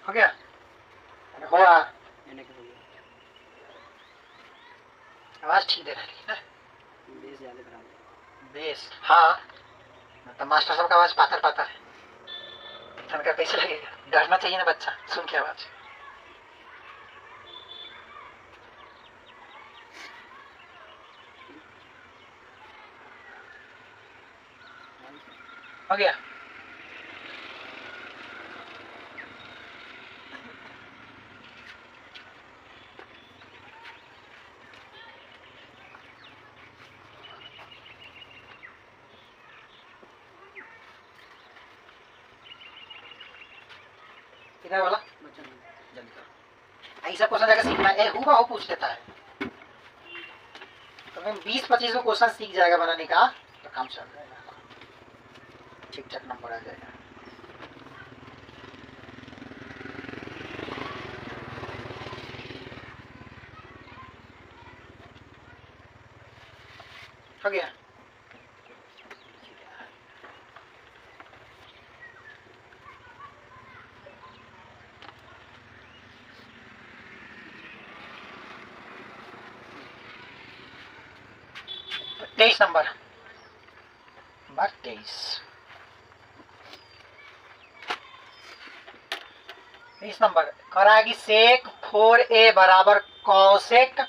हो गया हुआ, आवाज ठीक दे रही है ना, बेस ज्यादा खराब, बेस हाँ, तो मास्टर साहब का आवाज पातर पातर है, इतना का पैसे लगेगा, डरना चाहिए ना बच्चा सुन के आवाज। हो गया किधर वाला जल्दी करो, ऐसा क्वेश्चन जाकर सीखना है, हुआ हो पूछ देता है, तो मैं 20-25 को क्वेश्चन सीख जाएगा बनाने का तो काम चल जाएगा, ठीक ठाक नंबर आ जाएगा। हो गया। तेईस नंबर 23 नंबर कह रहा है कि सेक 4a बराबर कॉसेक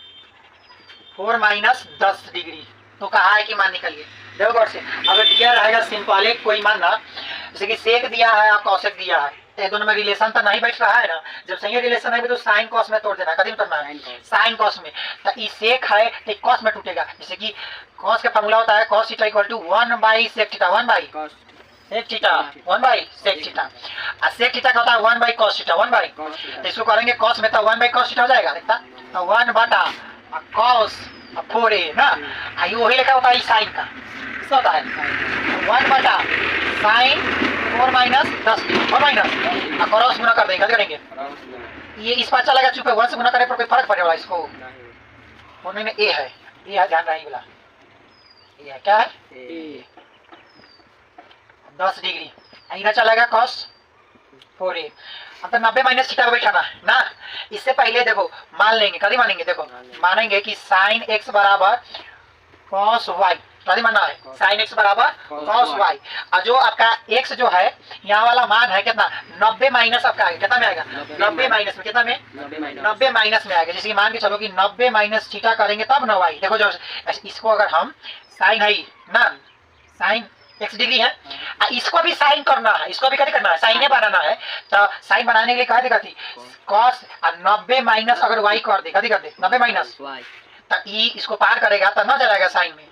4 माइनस 10 डिग्री। तो कहा है कि मान निकालिए। देखो गौर से, अगर दिया रहेगा सिंपल एक कोई मान ना, जैसे कि सेक दिया है और कॉसेक दिया है, तो दोनों में रिलेशन तो नहीं बैठ रहा है ना। जब सही रिलेशन है तो साइन कॉस में तोड़ देना है, कभी करना है साइन कॉस में। तो ये सेक है तो कॉस में टूटेगा। जैसे कि कॉस का फॉर्मूला होता है cos theta equal to 1 by sec theta, 1 by sec theta, 1 by sec theta. और सेक थीटा का होता है 1 बाई कॉस थीटा, 1 बाई। तो इसको करेंगे कॉस में तो 1 बाई कॉस थीटा हो जाएगा, देखता तो 1 बटा कॉस 4a ना। आई वही लिखा होता है साइन का, इसका होता है 1 बटा साइन 4 माइनस 10 4 माइनस और क्रॉस गुना कर देंगे, करेंगे ये इस पास चलेगा, चुप है 1 से गुना करे पर कोई फर्क पड़ने वाला इसको होने में। ए है, ये है, ध्यान रही वाला ये है, क्या है 10 डिग्री। इधर चलेगा cos 4a। अब तो 90 माइनस थीटा बैठाना है ना। इससे पहले देखो मान लेंगे, कभी मानेंगे, देखो मानेंगे कि साइन x बराबर cos y, कभी मानना है साइन x बराबर cos y। और जो आपका x जो है यहाँ वाला मान है कितना 90 माइनस आपका आएगा, कितना में आएगा 90 माइनस में, कितना में 90 माइनस में आएगा। जैसे कि मान के चलो कि 90 माइनस थीटा करेंगे तब ना y। देखो जो इसको अगर हम साइन है ना, साइन x डिग्री है, इसको भी साइन करना है, इसको भी कभी करना है, साइन बनाना है। तो साइन बनाने के लिए कहा देगा थी cos 90 माइनस अगर y कर दे, कभी कर दे 90 माइनस, तो ई इसको पार करेगा तो ना जाएगा साइन में,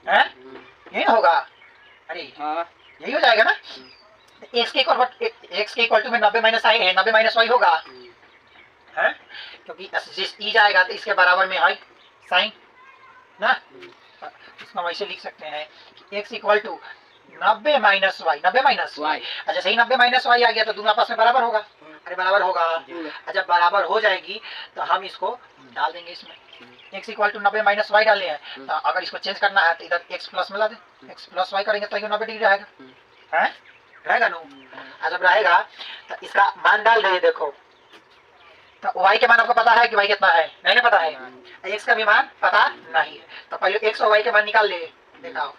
है यही होगा। अरे यही हो जाएगा ना। x के इक्वल टू में 90 माइनस आई है, 90 माइनस y होगा, है क्योंकि जिस ई जाएगा तो इसके बराबर में है साइन ना। इसको हम ऐसे लिख सकते हैं कि x equal to 90 minus y, 90 minus y. अच्छा सही 90 माइनस वाई आ गया तो दोनों आपस में बराबर होगा। अरे बराबर होगा। अच्छा बराबर हो जाएगी तो हम इसको डाल देंगे इसमें, x equal to 90 minus y डाले हैं। तो अगर इसको चेंज करना है तो इधर x प्लस में ला दे, x प्लस वाई करेंगे तो ये 90 डिग्री रहेगा, है रहेगा नो। जब रहेगा तो इसका मान डाल दे। देखो तो y के मान आपको पता है कि y कितना है, नहीं ना पता है, x का भी मान पता नहीं है। तो पहले x और y के मान निकाल ले, दिखाओ।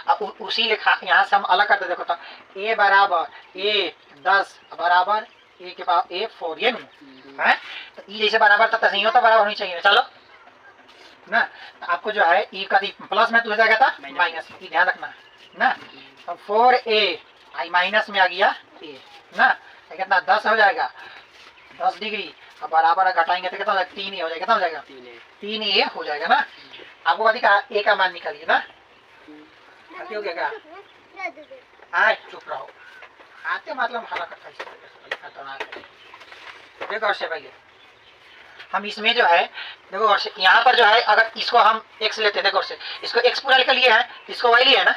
अब उसी लिखा यहाँ से हम अलग करते, देखो तो a बराबर a 10 बराबर a के पावर a 4, ये नहीं है। तो e जैसे बराबर था तैसे ही होता, बराबर होनी चाहिए चलो ना। तो आपको जो है e का प्लस में तो हो जाएगा था माइनस, ये ध्यान रखना ना। तो 4a आई माइनस में आ गया a ना, कितना 10 हो जाएगा 10 डिग्री। अब बराबर घटाएंगे तो कितना हो जाएगा 3 ही हो जाएगा, कितना हो जाएगा 3 ही हो जाएगा ना। आपको कभी कहा a का मान निकालिए ना, हो गया क्या? आए चुप रहो, आते मतलब हला देखो और से पहले हम इसमें जो है देखो और से यहाँ पर जो है अगर इसको हम x लेते हैं, देखो और से इसको x पूरा लेकर लिए है, इसको y लिया है ना।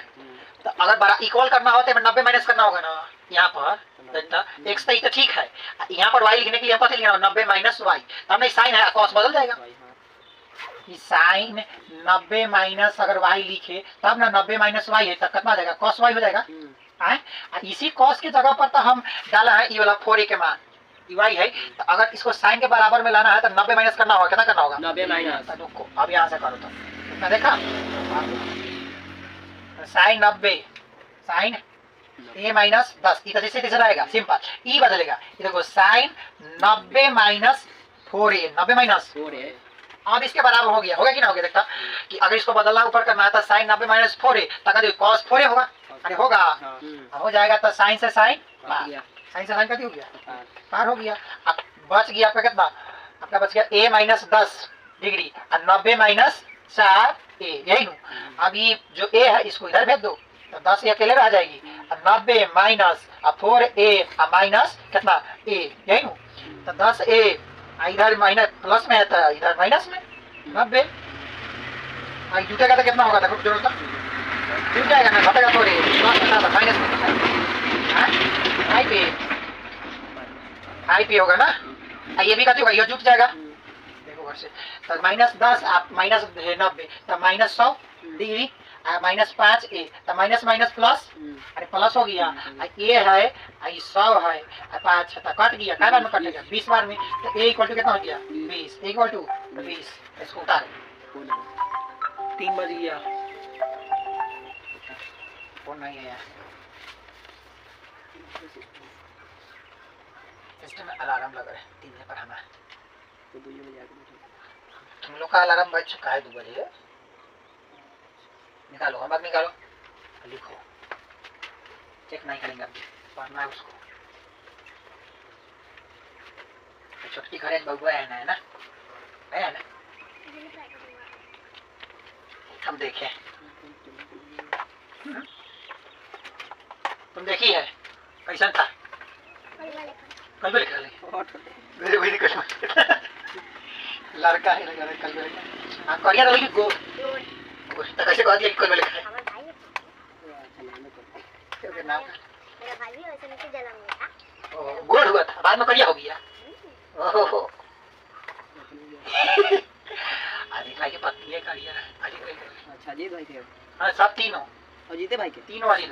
तो अगर बड़ा इक्वल करना हो तो 90 माइनस करना होगा ना यहाँ पर, x तो ठीक है, यहाँ पर y लिखने के लिए हम पता लिखना 90 माइनस y, तब नहीं साइन है cos बदल जाएगा। साइन 90 माइनस अगर y लिखे तब ना 90 माइनस y है तब कितना आ जाएगा cos y हो जाएगा। इसी cos की जगह पर तो हम डाला है ये वाला 4a के मान y है। तो अगर इसको साइन के बराबर में लाना है तो 90 माइनस करना होगा, कितना करना होगा 90 माइनस। रुको अब यहाँ से करो तो कितना देखा, साइन 90 साइन a माइनस 10 इधर जैसे तैसे रहेगा, सिंपल ई बदलेगा। देखो sign 90 minus 4a, 90 minus 4a अब इसके बराबर हो गया, होगा कि ना हो गया। देखता कि अगर इसको बदलना ऊपर करना है तो साइन 90 माइनस 4a तक cos 4a होगा। अरे होगा हो जाएगा तो साइन से साइन साइन से साइन का हो गया पार हो गया। अब बच गया आपका कितना, आपका बच गया a माइनस 10 डिग्री और 90 माइनस 4a, यही नो। अब ये जो a है इसको इधर भेज दो तो 10 ये अकेले रह जाएगी, 90 माइनस 4a माइनस कितना a, यही नो। तो 10a इधर माइनस प्लस में है तो इधर माइनस में 90 जुटेगा तो कितना होगा, देखो जोड़ो तो जुट जाएगा ना, घटेगा थोड़ी प्लस में माइनस में हाई पे होगा ना, ये भी कहते होगा ये जुट जाएगा। देखो वर्ष तो माइनस 10 आप माइनस 90 तो माइनस 100 डिग्री -5a तो माइनस माइनस प्लस अरे प्लस हो गया ए है आ ई 100 है आ 5 तो कट गया काय बार में कटेगा 20 बार में तो a इक्वल टू कितना हो गया 20 a इक्वल टू 20 इसको उतार 3 बज गया फोन नहीं है यार सिस्टम में अलार्म लग रहा है 3 बजे पर हमारा तो 2 बजे आके बैठो। तुम लोग का अलार्म बज चुका है 2 बजे निकालो हम निकालो लिखो चेक नहीं करेंगे अभी पढ़ना है उसको तो छोटकी घरे बबुआ है ना हम देखें तुम देखी है कैसा था कल भी लिखा मेरे वही निकल लड़का है लगा कल भी लिखा हां करिया लगी गो तो कैसे कह दिया कि कल भी लिखा है क्या नाम मेरा भाई भी वैसे नीचे जला हुआ था। ओ गोड़ हुआ था बाद में करिया हो गया ओहो अरे भाई के पत्नी है करिया अरे अच्छा अजीत भाई थे। हां सब तीनों अजीत भाई के तीनों वाली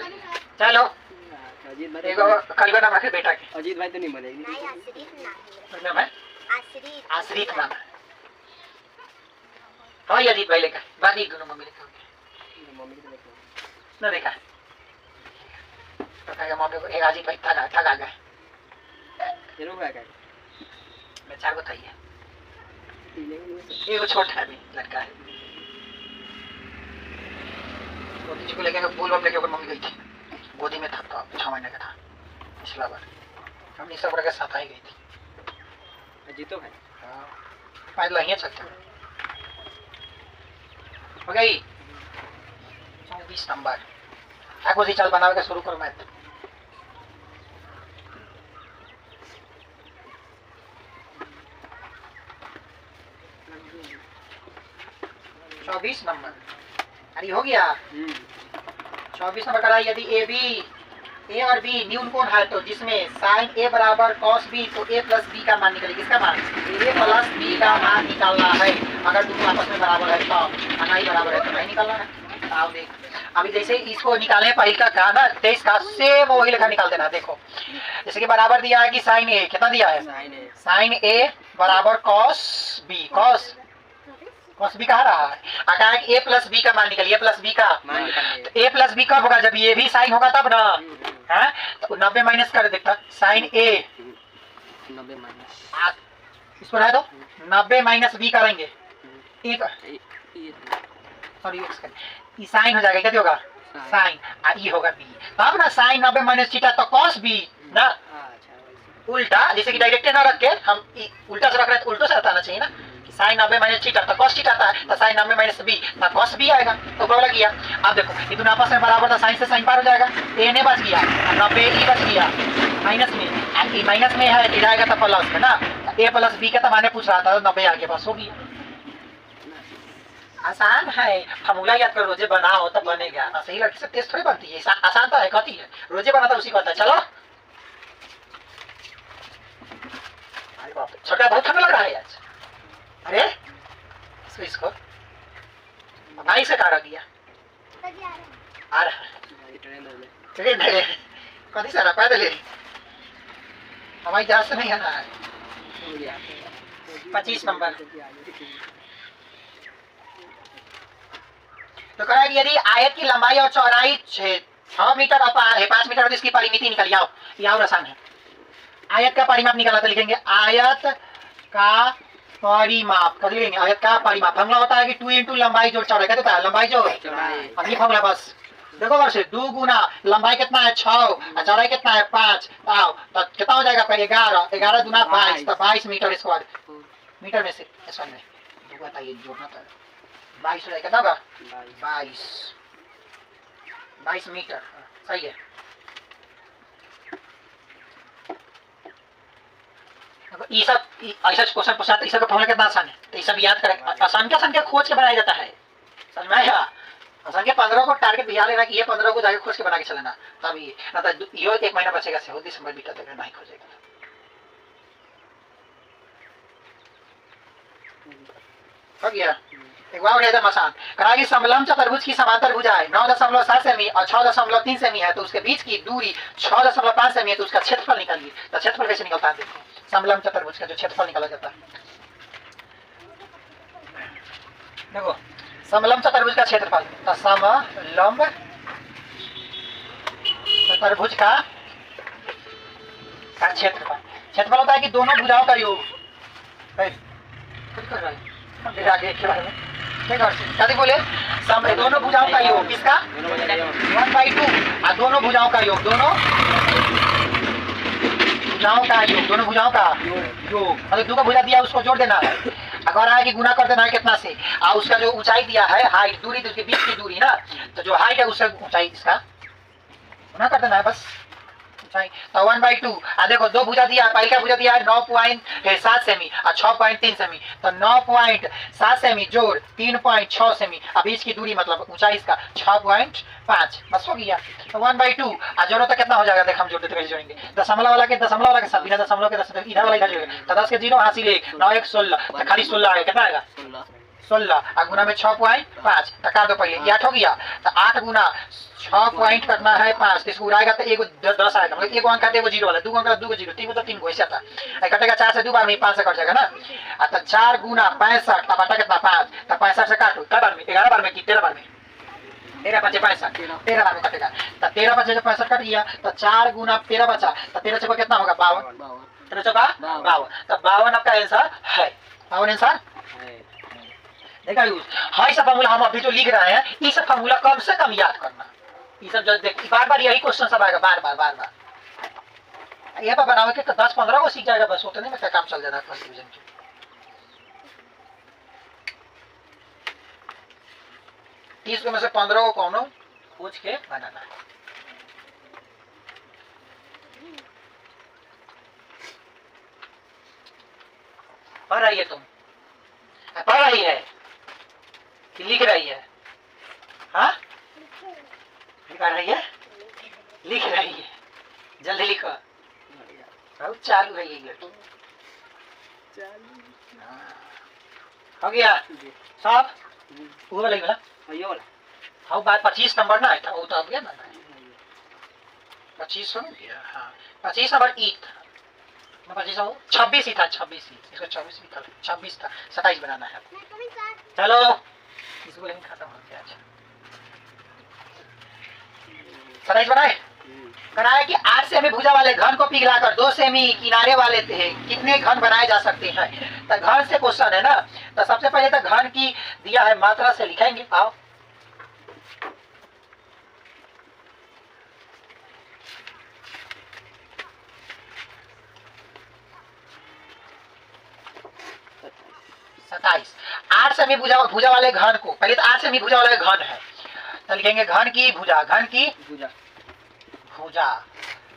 चलो अजीत भाई एगो कल का नाम रखे बेटा के अजीत भाई तो नहीं मरेगी। नहीं आश्रित नाम है। नाम है आश्रित आश्रित नाम है हाँ ये अजीत भाई लेकर बाद एक दोनों मम्मी लिखा मम्मी को देखो ना देखा तो कहेगा मम्मी को एक अजीत भाई ठगा गए ये लोग क्या मैं 4 बताइए है एगो छोटा है अभी लड़का है गोदी को लेके बोल बम लेके मम्मी गई थी गोदी में था तो 6 महीने का था पिछला बार हम निशा के साथ आई गई थी अजीतो भाई हाँ पैदल ही सकते हो गई 24 नंबर आगो से चल बनावे के शुरू करो मैं 24 नंबर अरे हो गया 24 नंबर करा यदि ए और बी न्यून कोण है तो जिसमें साइन ए बराबर कॉस बी तो ए प्लस बी का मान निकलेगा किसका मान ए प्लस बी का मान निकालना है अगर दोनों आपस में बराबर है तो नहीं बराबर है तो नहीं निकालना है आओ देख अभी जैसे इसको निकाले पहले का ना 23 का सेम वही लेखा निकाल देना देखो जैसे कि बराबर दिया है कि साइन ए कितना दिया है साइन ए बराबर कॉस बी कॉस बी कहा रहा है अगर ए प्लस बी का मान निकलिए प्लस बी का तो ए प्लस बी कब होगा जब ये भी साइन होगा तब ना है तो 90 माइनस कर देता साइन ए 90 माइनस इसको रह दो 90 माइनस बी करेंगे एक सॉरी ये साइन हो जाएगा क्या होगा साइन और ये होगा बी तब ना साइन 90 माइनस थीटा तो कॉस बी ना उल्टा जैसे कि डायरेक्ट ना रख के हम उल्टा से रख रहे हैं तो उल्टो से बताना चाहिए ना साइन 90 माइनस थीटा तो cos थीटा आता है तो साइन 90 माइनस बी तो cos बी आएगा तो प्रॉब्लम किया अब देखो ये दोनों आपस में बराबर था साइन से साइन पार हो जाएगा ए ने बच गया 90 ई बच गया माइनस में ई माइनस में है जाएगा तो प्लस में ना ए प्लस बी का तो मैंने पूछ रहा था 90 आगे पास हो गया आसान है फॉर्मूला याद कर रोजे बनाओ तो बनेगा ना सही लड़की से टेस्ट थोड़ी बनती है आसान तो है कहती है रोजे बनाता उसी को आता है चलो अरे बाप रे छोटा बहुत ठंडा लग रहा है आज अरे इसको भाई से कहा गया आ रहा ट्रेन है कभी सारा पैदल हमारी जहाज से नहीं आना है 25 नंबर तो कह यदि आयत की लंबाई और चौड़ाई 6 मीटर और 5 मीटर इसकी परिमिति निकल जाओ यह और आसान है आयत का परिमाप निकाला तो लिखेंगे आयत का परिमाप कर लेंगे आयत का परिमाप फॉर्मूला होता है कि 2 इंटू लंबाई जोड़ चौड़ाई क्या होता है लंबाई जोड़ अब ये फॉर्मूला बस देखो वर्ष 2 गुना लंबाई कितना है 6 और चौड़ाई कितना है 5 आओ तो कितना हो जाएगा 11 गुना 22 तो 22 मीटर स्क्वायर मीटर में से स्क्वायर में दो बताइए जोड़ना तो 22 हो जाएगा कितना होगा 22 मीटर सही है ये सब ऐसा क्वेश्चन पूछा तो इसका फॉर्मूला कितना आसान है तो ये सब याद करें आसान क्या संख्या खोज के बनाया जाता है समझ में आया संख्या 15 को टारगेट दिया लेना कि ये 15 को जाके खोज के बना के चलना तब ये ना तो ये 1 महीना बचेगा से हो दिसंबर बीता देगा नहीं खोजेगा हो गया एक बार एकदम आसान करा कि समलंब चतुर्भुज की समांतर भुजा है 9.7 सेमी और 6.3 सेमी है, तो उसके बीच की दूरी 6.5 सेमी है, तो उसका क्षेत्रफल निकालिए। तो क्षेत्रफल कैसे निकलता है देखो, समलंब चतुर्भुज का जो क्षेत्रफल निकाला जाता है, देखो समलंब चतुर्भुज का क्षेत्रफल, तो समलंब चतुर्भुज का क्षेत्रफल, क्षेत्रफल होता है कि दोनों भुजाओं का योग। कुछ कर रहा है फिर आगे के बारे में क्या बोले, दोनों भुजाओं का योग, किसका 1/2 और दोनों भुजाओं का योग, दोनों भुजाओं का योग, दोनों भुजाओं का योग, मतलब दो का भुजा दिया उसको जोड़ देना है, अगर है कि गुना कर देना है कितना से, और उसका जो ऊंचाई दिया है हाइट दूरी, तो उसके बीच की दूरी ना, तो जो हाइट है उससे ऊंचाई इसका गुना कर देना है बस ऊंचाई। तो 1/2 देखो दो भुजा दिया, पहले का भुजा दिया है 9.7 सेमी और 6.3 सेमी, तो 9.7 सेमी जोड़ 3.6 सेमी, अब बीच की दूरी मतलब ऊंचाई इसका 6.5, बस हो गया। तो 1/2 जोड़ो तो कितना हो जाएगा, देख हम जोड़ते तो कैसे जोड़ेंगे, दशमलव वाला के साथ बिना दशमलव के इधर वाला इधर जोड़ेंगे, तो 10 के 0 हासिल 1 9 1 16, तो खाली 16 आएगा, कितना आएगा 16 और गुना में 6.5, तो काट दो पहले, 8 हो गया, तो 8 गुना 6 करना है 5, तो इसको उड़ाएगा तो एगो 10 आएगा, मतलब एगो अंक काटे एगो 0 वाला, 2 अंक 2 0, 3 तो 3 को ऐसे आता है, कटेगा 4 से 2 बार में 5 से कट जाएगा ना, तो 4 गुना 65, तब बटा कितना 5, तो 65 से काटो क्या बार में 11 बार में कि 13 बार में, 13 5 65, 13 बार में कटेगा, तो 13 5 65 कट गया, तो 4 गुना 13 बचा, तो 13 चौका कितना होगा 52, 13 चौका 52, तो 52 आपका आंसर है, 52 आंसर देखा यूज। हाँ सब फार्मूला हम अभी जो लिख रहे हैं, ये सब फार्मूला कम से कम याद करना, ये सब जो देख बार बार यही क्वेश्चन सब आएगा, बार बार ये पर बनाओ कि 10-15 को सीख जाएगा, बस उतने में क्या काम चल जाएगा फर्स्ट डिवीजन के। 30 में से 15 को कौनो पूछ के बनाना है। पढ़ रही है तुम, पढ़ रही है कि लिख रही है, हाँ लिख रही है, लिख रही है, जल्दी लिखो, बहुत चालू है ये लड़की, हो गया सब वो वाला वाला हाँ बात 25 नंबर ना था, वो तो अब गया ना 25 हो गया, हाँ 25 नंबर ई था, 26 ही था, 26 ही, इसको 24 भी था, 26 था, 27 बनाना है। चलो इसको लेकिन खत्म हो गया, अच्छा 27 बनाए, कराया कि 8 सेमी भुजा वाले घन को पिघलाकर 2 सेमी किनारे वाले थे कितने घन बनाए जा सकते हैं, तो घन से क्वेश्चन है ना, तो सबसे पहले तो घन की दिया है मात्रा से लिखेंगे, आओ सताइस 8 सेमी भुजा वाले घन को, पहले तो 8 सेमी भुजा वाले घन है, तो लिखेंगे घन की भुजा, घन की भुजा,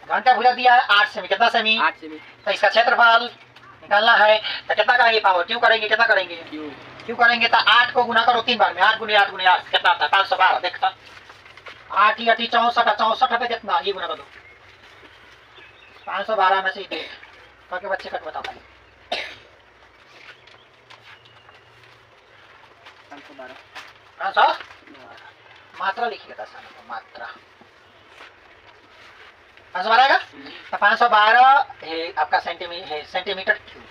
घन का भुजा दिया है 8 सेमी, कितना सेमी 8 सेमी, तो इसका क्षेत्रफल निकालना है, तो कितना करेंगे पावर, क्यों करेंगे, कितना करेंगे क्यों करेंगे, तो 8 को गुना करो 3 बार में, 8 गुने 8 गुने 8 कितना आता है 512, देखता 8 ही 8 64, 64 पे कितना, ये गुना कर दो 512 में से देख करके बच्चे कट बता पाए 512 मात्रा लिखिए, मात्रा 512 आएगा, तो 512 है आपका सेंटीमीटर क्यूब।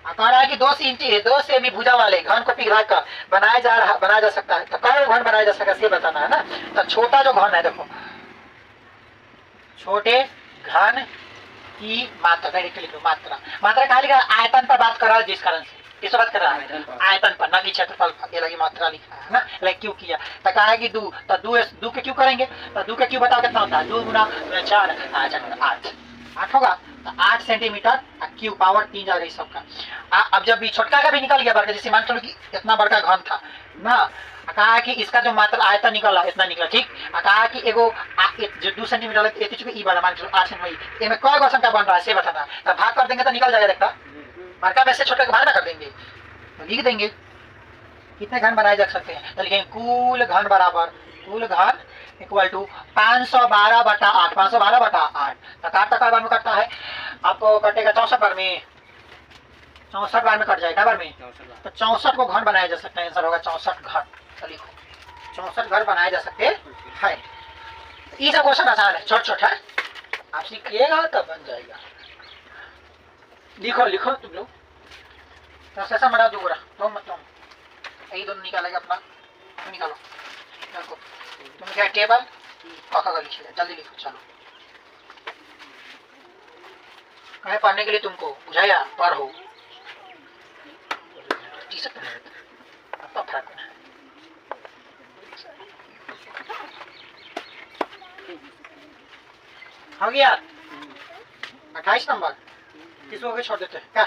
कह रहा है कि 2 सेमी भुजा वाले घन को पिघलाकर बनाया जा सकता है, तो कौन घन बनाया जा सकता है ये बताना है ना, तो छोटा जो घन है देखो, छोटे घन की मात्रा डायरेक्ट लिख लो, मात्रा कहा लिखा, आयतन पर बात कर रहा है, जिस कारण से किस बात कर रहा है, आयतन पर, न कि क्षेत्रफल, ये लगी मात्रा लिखा है ना, लाइक क्यों किया, तो कहा है कि 2, तो 2 के क्यों करेंगे, तो 2 के क्यों बताओ कितना होता है, 2 गुना 4 8 होगा, तो 8 सेंटीमीटर क्यूब, पावर 3 जा रही सबका। अब जब भी छोटका का भी निकल गया बड़का, जैसे मान चलो कि इतना बड़का घन था ना, कहा कि इसका जो मात्रा आयतन निकला इतना निकला, ठीक, कहा कि एगो जो 2 सेंटीमीटर चुके वाला मान चलो 8 सेंटीमीटर, इसमें कौन क्वेश्चन का बन रहा है से बताना, तो भाग कर देंगे तो निकल जाएगा, देखता बड़का में से छोटे को भाग ना कर देंगे, तो लिख देंगे कितने घन बनाए जा सकते हैं, तो लिखेंगे कुल घन बराबर, कुल घन इक्वल टू 512/8, 512/8, तो काटता बार में कटता है, आपको कटेगा 64 बार में 64 बार में कट जाएगा बार में। 64 बार। तो 64 को घन बनाया जा सकता है, आंसर होगा 64 घन। तो लिखो 64 घर बनाए जा सकते हैं। ये सब क्वेश्चन आसान है, छोट छोट है, आप सीखिएगा तब बन जाएगा। लिखो लिखो तुम लोग, ऐसा बना दो, तुम मत तुम यही दोनों निकालेगा अपना, तुम निकालो। देखो तुम क्या टेबल काका का लिखिएगा, जल्दी लिखो। चलो कहे पढ़ने के लिए तुमको बुझाया पढ़ो, अब फर्क है। हो गया 28 नंबर, किसको आगे छोड़ देते हैं क्या?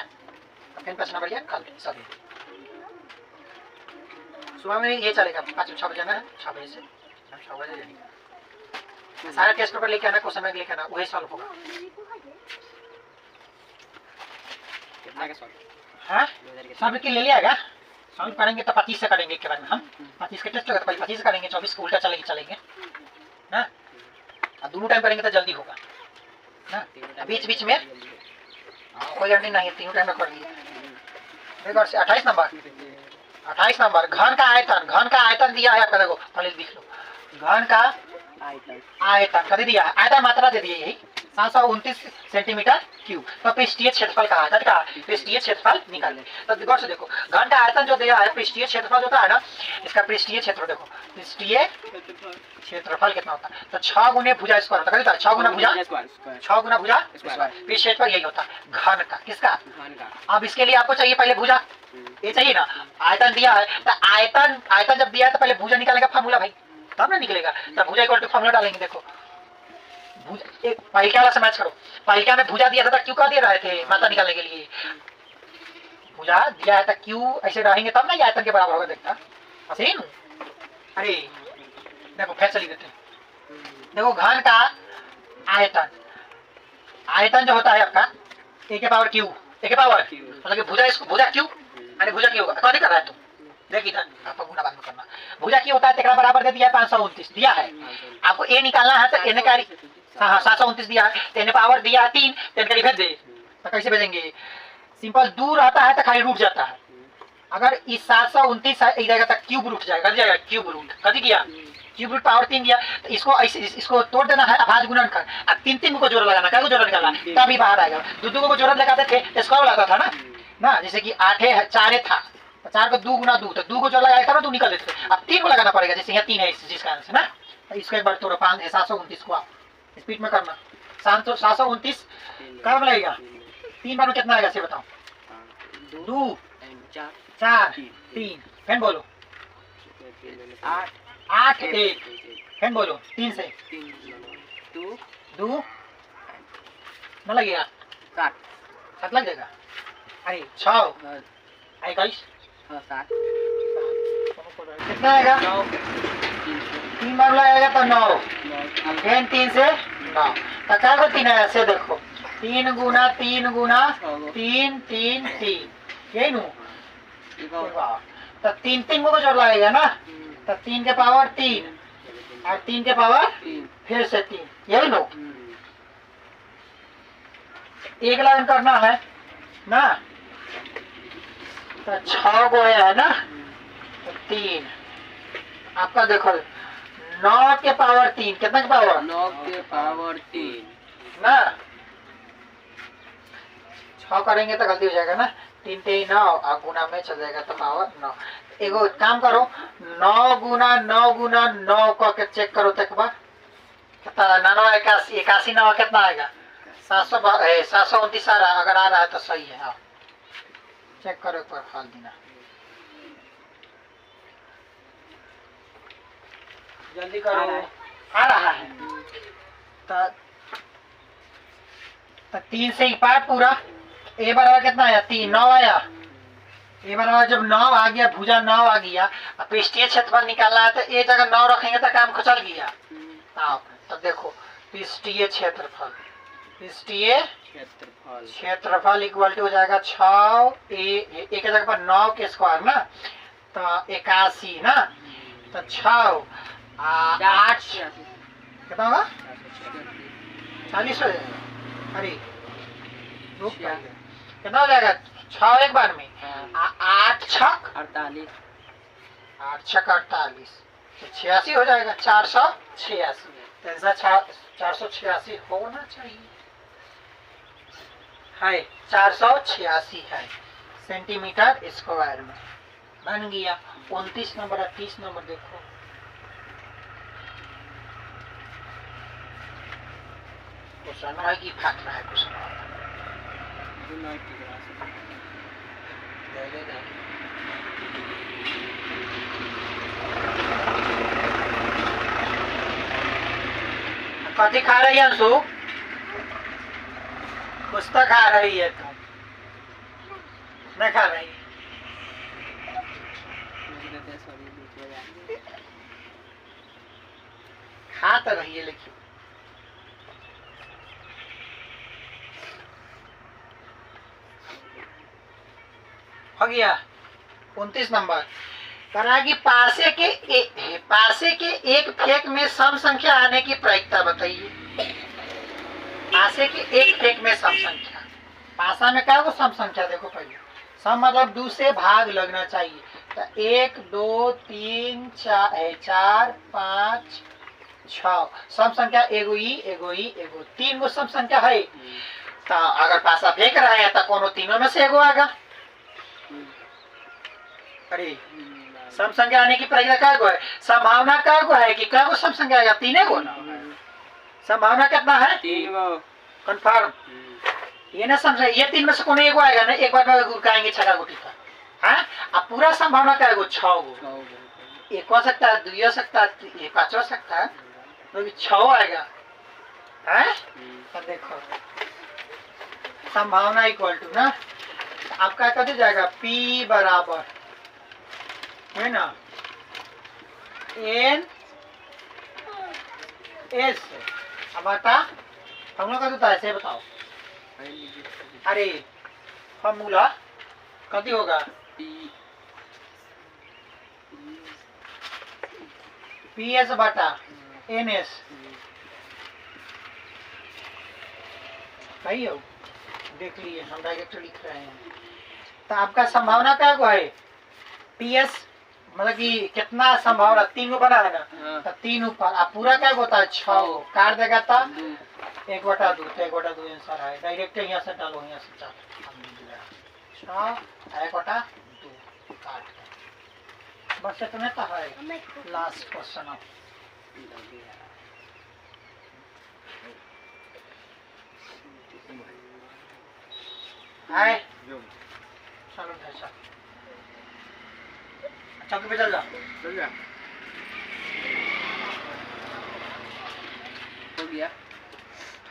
फिर 5 नंबर ये कल सभी सुबह में ये चलेगा, 5-6 बजे ना है, 6 बजे से 6 बजे जाएंगे। सारा टेस्ट पेपर लेके आना, क्वेश्चन बैंक लेके आना, वही सॉल्व होगा। कितना का सॉल्व? हाँ 2000 के सब की ले लिया है, सॉल्व करेंगे तो 25 से करेंगे एक के बाद में। हम 25 के टेस्ट होगा तो 25 से करेंगे, 24 को उल्टा चलेंगे ना, और दोनों टाइम करेंगे तो जल्दी होगा ना। बीच बीच में कोई अर्निंग नहीं है, तीनों टाइम में कर दिए। देखो 28 नंबर, 28 नंबर घन का आयतन, घन का आयतन दिया है आपका, देखो पहले लिख लो। घन का आयतन कभी दिया है, आयतन मात्रा दे दिए यही 729 सेंटीमीटर क्यूब। तो पृष्ठीय क्षेत्रफल का आयतन का पृष्ठीय क्षेत्रफल निकालने। तो गौर से देखो, घन का आयतन जो दिया है, पृष्ठीय क्षेत्रफल होता है ना, इसका पृष्ठीय क्षेत्र देखो, पृष्ठीय क्षेत्रफल कितना होता है? तो 6 गुने भुजा स्क्वायर होता है, 6 गुना भुजा, 6 गुना भुजा स्क्वायर। पृष्ठीय क्षेत्रफल यही होता है घन का, किसका? अब इसके लिए आपको चाहिए पहले भुजा, ये चाहिए ना, आयतन दिया है तो आयतन जब दिया है तो पहले भुजा निकालेगा फार्मूला भाई, तब ना निकलेगा। तब भुजा इक्वल टू फार्मूला डालेंगे। देखो पहिलका वाला से मैच करो, पहिलका में भुजा दिया था क्यों का दे रहे थे मात्रा निकालने के लिए, भुजा दिया है तो क्यों ऐसे रहेंगे तब ना ये आयतन के बराबर होगा। देखता सही न, अरे देखो फिर चली देते हैं। देखो घन का आयतन, आयतन जो होता है आपका a के पावर क्यू, a के पावर मतलब कि भुजा, इसको भुजा क्यू, अरे भुजा क्यू होगा, कौन कर रहा है तुम देख इधर, आपको गुना बाद में करना। भुजा क्यू होता है तेरा बराबर दे दिया है 529 दिया है, आपको a निकालना है तो a का, हाँ 729 दिया है, तेने पावर दिया है 3, तेन का भेज दे, तो कैसे भेजेंगे? सिंपल, दूर रहता है तो खाली रूट जाता है। अगर इस 729 जाएगा तो क्यूब रूट जाएगा, क्यूब रूट कभी किया, क्यूब रूट पावर 3 दिया, तो इसको ऐसे इसको तोड़ देना है, अभाज्य गुणन कर, अब 3 को जोड़ लगाना, क्या को जोड़ निकालना तभी बाहर आएगा। 2 को जोड़ लगाते थे स्क्वायर लगाता था ना, जैसे कि 8 है 4 था, 4 को 2 गुना 2, तो 2 को जोड़ लगाया था ना 2 निकल देते। अब 3 को लगाना पड़ेगा, जैसे यहाँ 3 है जिसका आंसर ना, तो इसको एक बार तोड़ो, 5 है 729 को आप स्पीड में करना, 729 कब लगेगा, 3 बार में कितना आएगा से बताओ? 2 4 3, फिर बोलो 8 1, फिर बोलो 3 से 2 न लगेगा, 7 लग जाएगा, अरे 6 21 कितना आएगा? 3 बार लगाएगा तो 9, फिर 3 से 9, तो क्या को 3 है ऐसे देखो, 3 गुना 3 गुना 3 3 3, यही नू, तो 3 को जोड़ लगाएगा ना, तो 3 के पावर 3 और 3 के पावर फिर से 3, यही नो। एक लाइन करना है ना, तो 6 को है ना, तो 3 आपका देखो 9 के पावर 3, कितना के पावर? 9 के पावर 3 ना, 6 करेंगे तो गलती हो जाएगा ना, 3 3 9 और गुना में चल जाएगा तो पावर 9। एगो काम करो, 9 गुना 9 को के चेक करो तो एक बार कितना, 9 81 9 कितना आएगा? 729 आ रहा, अगर आ रहा है तो सही है। हाँ चेक करो एक बार, फाल देना जल्दी करो, आ रहा है तो 3 से ही पार्ट पूरा, ए बराबर कितना आया? 3 9 आया, ए बराबर जब 9 आ गया, भुजा 9 आ गया, अब पृष्ठीय क्षेत्रफल निकालना है तो एक जगह 9 रखेंगे तो काम खचल गया। तो देखो पृष्ठीय क्षेत्रफल, पृष्ठीय क्षेत्रफल इक्वल टू हो जाएगा 6 एक जगह पर 9 के स्क्वायर ना, तो 81 ना, तो 6 8 कितना होगा? 40 हो जाएगा, अरे कितना हो जाएगा? 6 एक बार में, हाँ 8 छक 48 8 छक 48, तो 86 हो जाएगा, 486। तो ऐसा 486 होना चाहिए, है 486 है सेंटीमीटर स्क्वायर में। बन गया। 29 नंबर और 30 नंबर देखो। क्वेश्चन है कि फाट रहा है क्वेश्चन। कथी खा रही है अंशु? कुछ तो खा रही है तुम, नहीं खा रही? खा तो रही है लेकिन हो गया। 29 नंबर करा कि पासे के एक फेक में सम संख्या आने की प्रायिकता बताइए। पासे के एक फेक में सम संख्या, पासा में क्या को सम संख्या देखो पहले। सम मतलब 2 से भाग लगना चाहिए। तो 1 2 3 4 5 6 सम संख्या एगो एगो 3 गो सम संख्या है। तो अगर पासा फेंक रहा है तो कोनो तीनों में से एगो आएगा। अरे सम संख्या आने की प्रायिकता क्या गो है? संभावना क्या गो है कि क्या गो सम संख्या आएगा? 3 गो ना। संभावना कितना है? 3 गो कंफर्म। ये ना समझे, ये 3 में से कोनो एगो आएगा ना, एक बार में गुरकाएंगे 6 गुटी का। हाँ, अब पूरा संभावना क्या है? 6 गो। एक हो सकता है, 2 हो सकता है, 5 हो सकता है, तो 6 आएगा। है तो देखो संभावना इक्वल टू ना, आपका कभी जाएगा P बराबर है ना N S। अब बता हम लोग का तो ऐसे बताओ। अरे फॉर्मूला कभी होगा? PS बटा NS। सही हो, देख लिए हम डायरेक्ट लिख रहे हैं। तो आपका संभावना क्या है? PS मतलब कि कितना संभावना? 3 गो बना है ना, तो 3 ऊपर आप पूरा क्या होता है? 6 गो काट देगा तो 1/2। तो 1/2 आंसर है। डायरेक्ट यहाँ से डालो, यहाँ से चलो 6 1/2 काट के बस इतने तो है। लास्ट क्वेश्चन है, चलो ऐसा चौकी पे चल जा।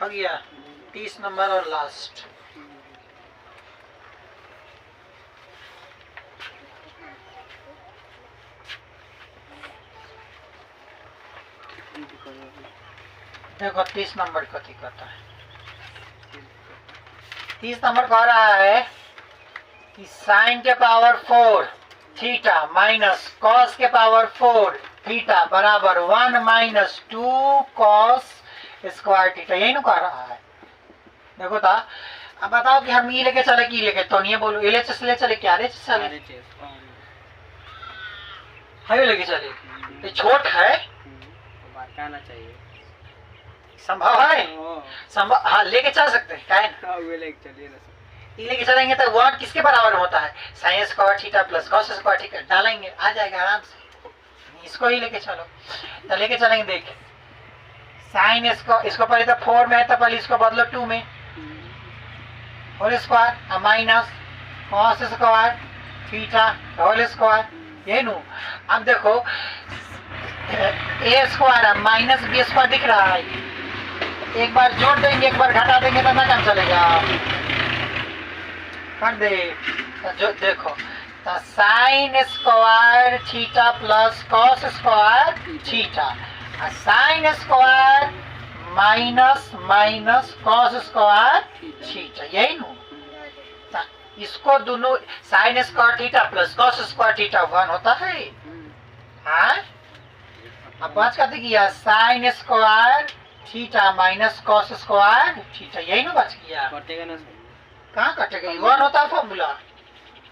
हो गया 30 नंबर और लास्ट। देखो 30 नंबर कथी कहता है। 30 नंबर कह रहा है कि साइन के पावर 4 थीटा माइनस कॉस के पावर 4 थीटा बराबर 1 माइनस 2 कॉस स्क्वायर थीटा। यही ना कह रहा है। देखो था, अब बताओ कि हम ये लेके चले कि लेके तो नहीं बोलो। ये ले चले क्या रे चले है लेके चले तो छोट है, कहना चाहिए संभव है, संभव। हाँ लेके चल सकते हैं, क्या है ना, ये लेके चलेंगे तो 1 किसके बराबर होता है? Sine square theta plus cos square theta डालेंगे, आ जाएगा आराम से। इसको ही लेके चलो, तो लेके चलेंगे। देख साइन इसको पहले तो 4 में है, तो पहले इसको बदलो 2 में whole square minus cos square theta whole square. ये नु अब देखो a square minus b square दिख रहा है। एक बार जोड़ देंगे, एक बार घटा देंगे तो ना काम चलेगा। कर दे तो जो देखो तो sine square theta plus cos square theta, sine square minus minus cos square theta. यही नु इसको दोनों sine square theta plus cos square theta 1 होता है। हाँ अब बच का देखिए sine square theta minus cos square theta. यही ना बच गया, कटेगा ना, कहाँ कटेगा? 1 होता है formula.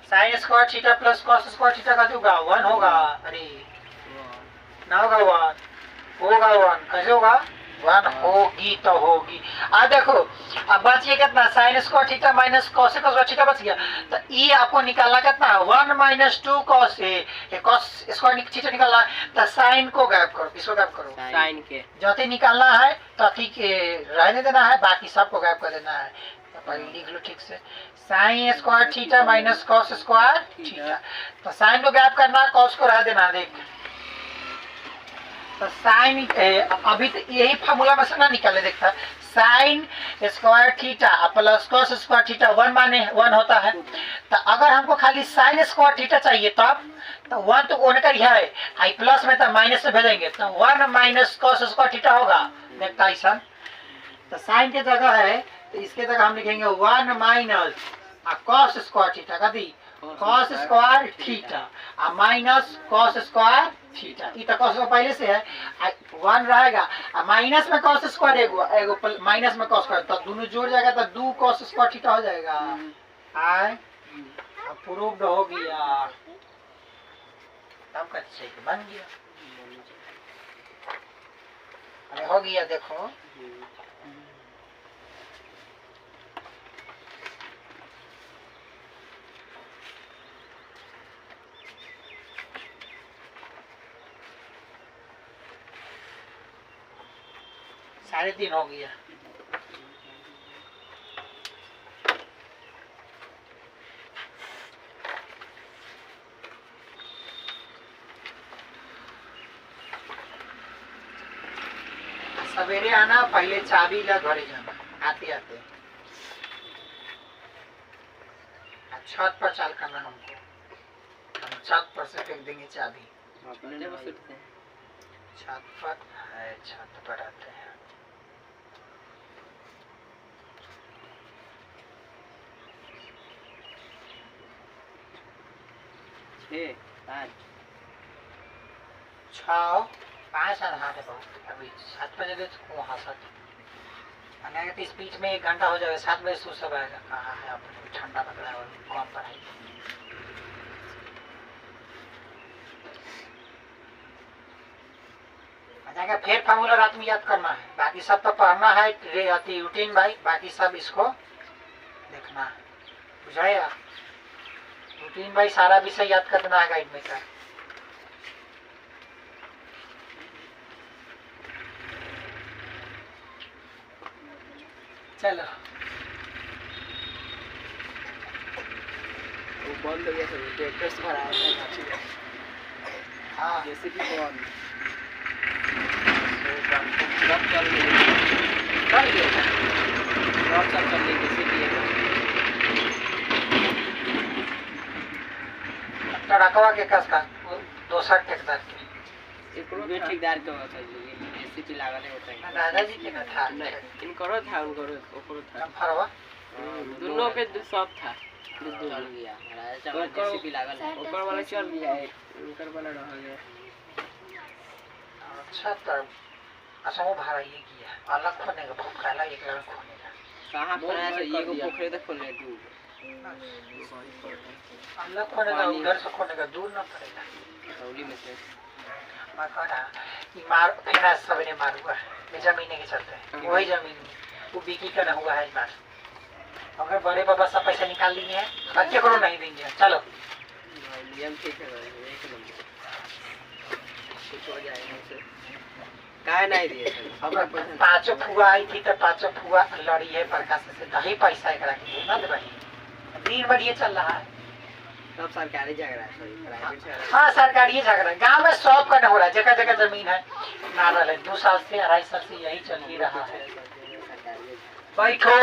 Sine square theta plus cos square theta का होगा 1 होगा। अरे ना होगा 1 होगा 1 कैसे होगा 1 होगी तो होगी। अब देखो अब बच गया कितना sine square theta minus cos square theta बच गया। तो ये आपको निकालना कितना 1 minus 2 cos A cos square theta निकालना है। तो साइन को गायब करो इसको गायब करो साइन के जति निकालना है तति के रहने देना है बाकी सबको गायब कर देना है। तो पहले लिख लो ठीक से sine square theta minus cos square theta. तो साइन को गायब करना है कॉस को रह देना। देख तो साइन अभी तो यही फार्मूला में से ना निकाले देखता sine square theta plus cos square theta 1 माने 1 होता है। तो अगर हमको खाली साइन स्क्वायर थीटा चाहिए तब तो 1 तो उनका ही है आई प्लस में तो माइनस में भेजेंगे तो 1 माइनस कॉस स्क्वायर थीटा होगा। देखता ऐसा तो साइन की जगह है तो इसके जगह हम लिखेंगे 1 माइनस कॉस स्क्वायर थीटा का दी cos square theta minus cos square theta. ये तो कॉस पहले से है 1 रहेगा माइनस में कॉस स्क्वायर एगो माइनस में कॉस स्क्वायर तो दोनों जोड़ जाएगा तो 2 कॉस स्क्वायर थीटा हो जाएगा। आए अप्रूव्ड हो गया तब का चेक बन गया। अरे हो गया देखो साढ़े 3 हो गया। सवेरे आना पहले चाबी ला घरे जाना आते आते छत पर चाल करना हमको हम छत पर से फेंक देंगे चाबी। छत पर है छत पर आते हैं। छः 5 आधा है बहुत अभी 7 बजे तो वहाँ 7 आने के इस बीच में 1 घंटा हो जाएगा 7 बजे सो सब आएगा। कहाँ है अपने ठंडा लग रहा है और कौन पढ़ाई जाएगा। फिर फार्मूला रात में याद करना है बाकी सब तो पढ़ना है रूटीन भाई बाकी सब इसको देखना है बुझाया रूटीन भाई सारा विषय याद करना है गाइड में का। चलो वो बंद हो गया सब ट्रैक्टर से भरा है। हाँ जैसे कि बंद सब चल गए चल गया सब चल गए जैसे कि टड़कवा के कस का दोसर ठेकेदार के एक ठेकेदार के होता है एसीपी लागल होता है दादाजी के ना था नहीं इनको था उनको था फरवा दोनों के सब था चल गया एसीपी लागल है ऊपर वाला चल गया ऊपर वाला रह गया। अच्छा तब अच्छा वो भाड़ा ये किया अलग खोने का बहुत काला एक लड़ खोने का कहां खोना है ये को पोखरे तक खोलने दूर अलग खोने का उधर से खोने का दूर ना पड़ेगा रौली में से मैं कह रहा कि मार फेना सबने मारूंगा ये जमीन के चलते वही जमीन वो बिकी का ना हुआ है इस बार। अगर बड़े बाबा सब पैसा निकाल लिए हैं बच्चे को नहीं देंगे। चलो नियम ठीक है एक नंबर कुछ हो जाएगा काय नहीं दिए अगर 5 फुआ आई थी तो 5 फुआ लड़ी है प्रकाश से दही पैसा एकरा के ना दे भाई दिन भर ये चल रहा है सब सरकारी झगड़ा है सॉरी प्राइवेट झगड़ा। हाँ सरकारी झगड़ा गांव में सब का हो रहा है जगह जगह जमीन है ना रहा 2 साल से 2.5 साल से यही चल ही रहा है। बैठो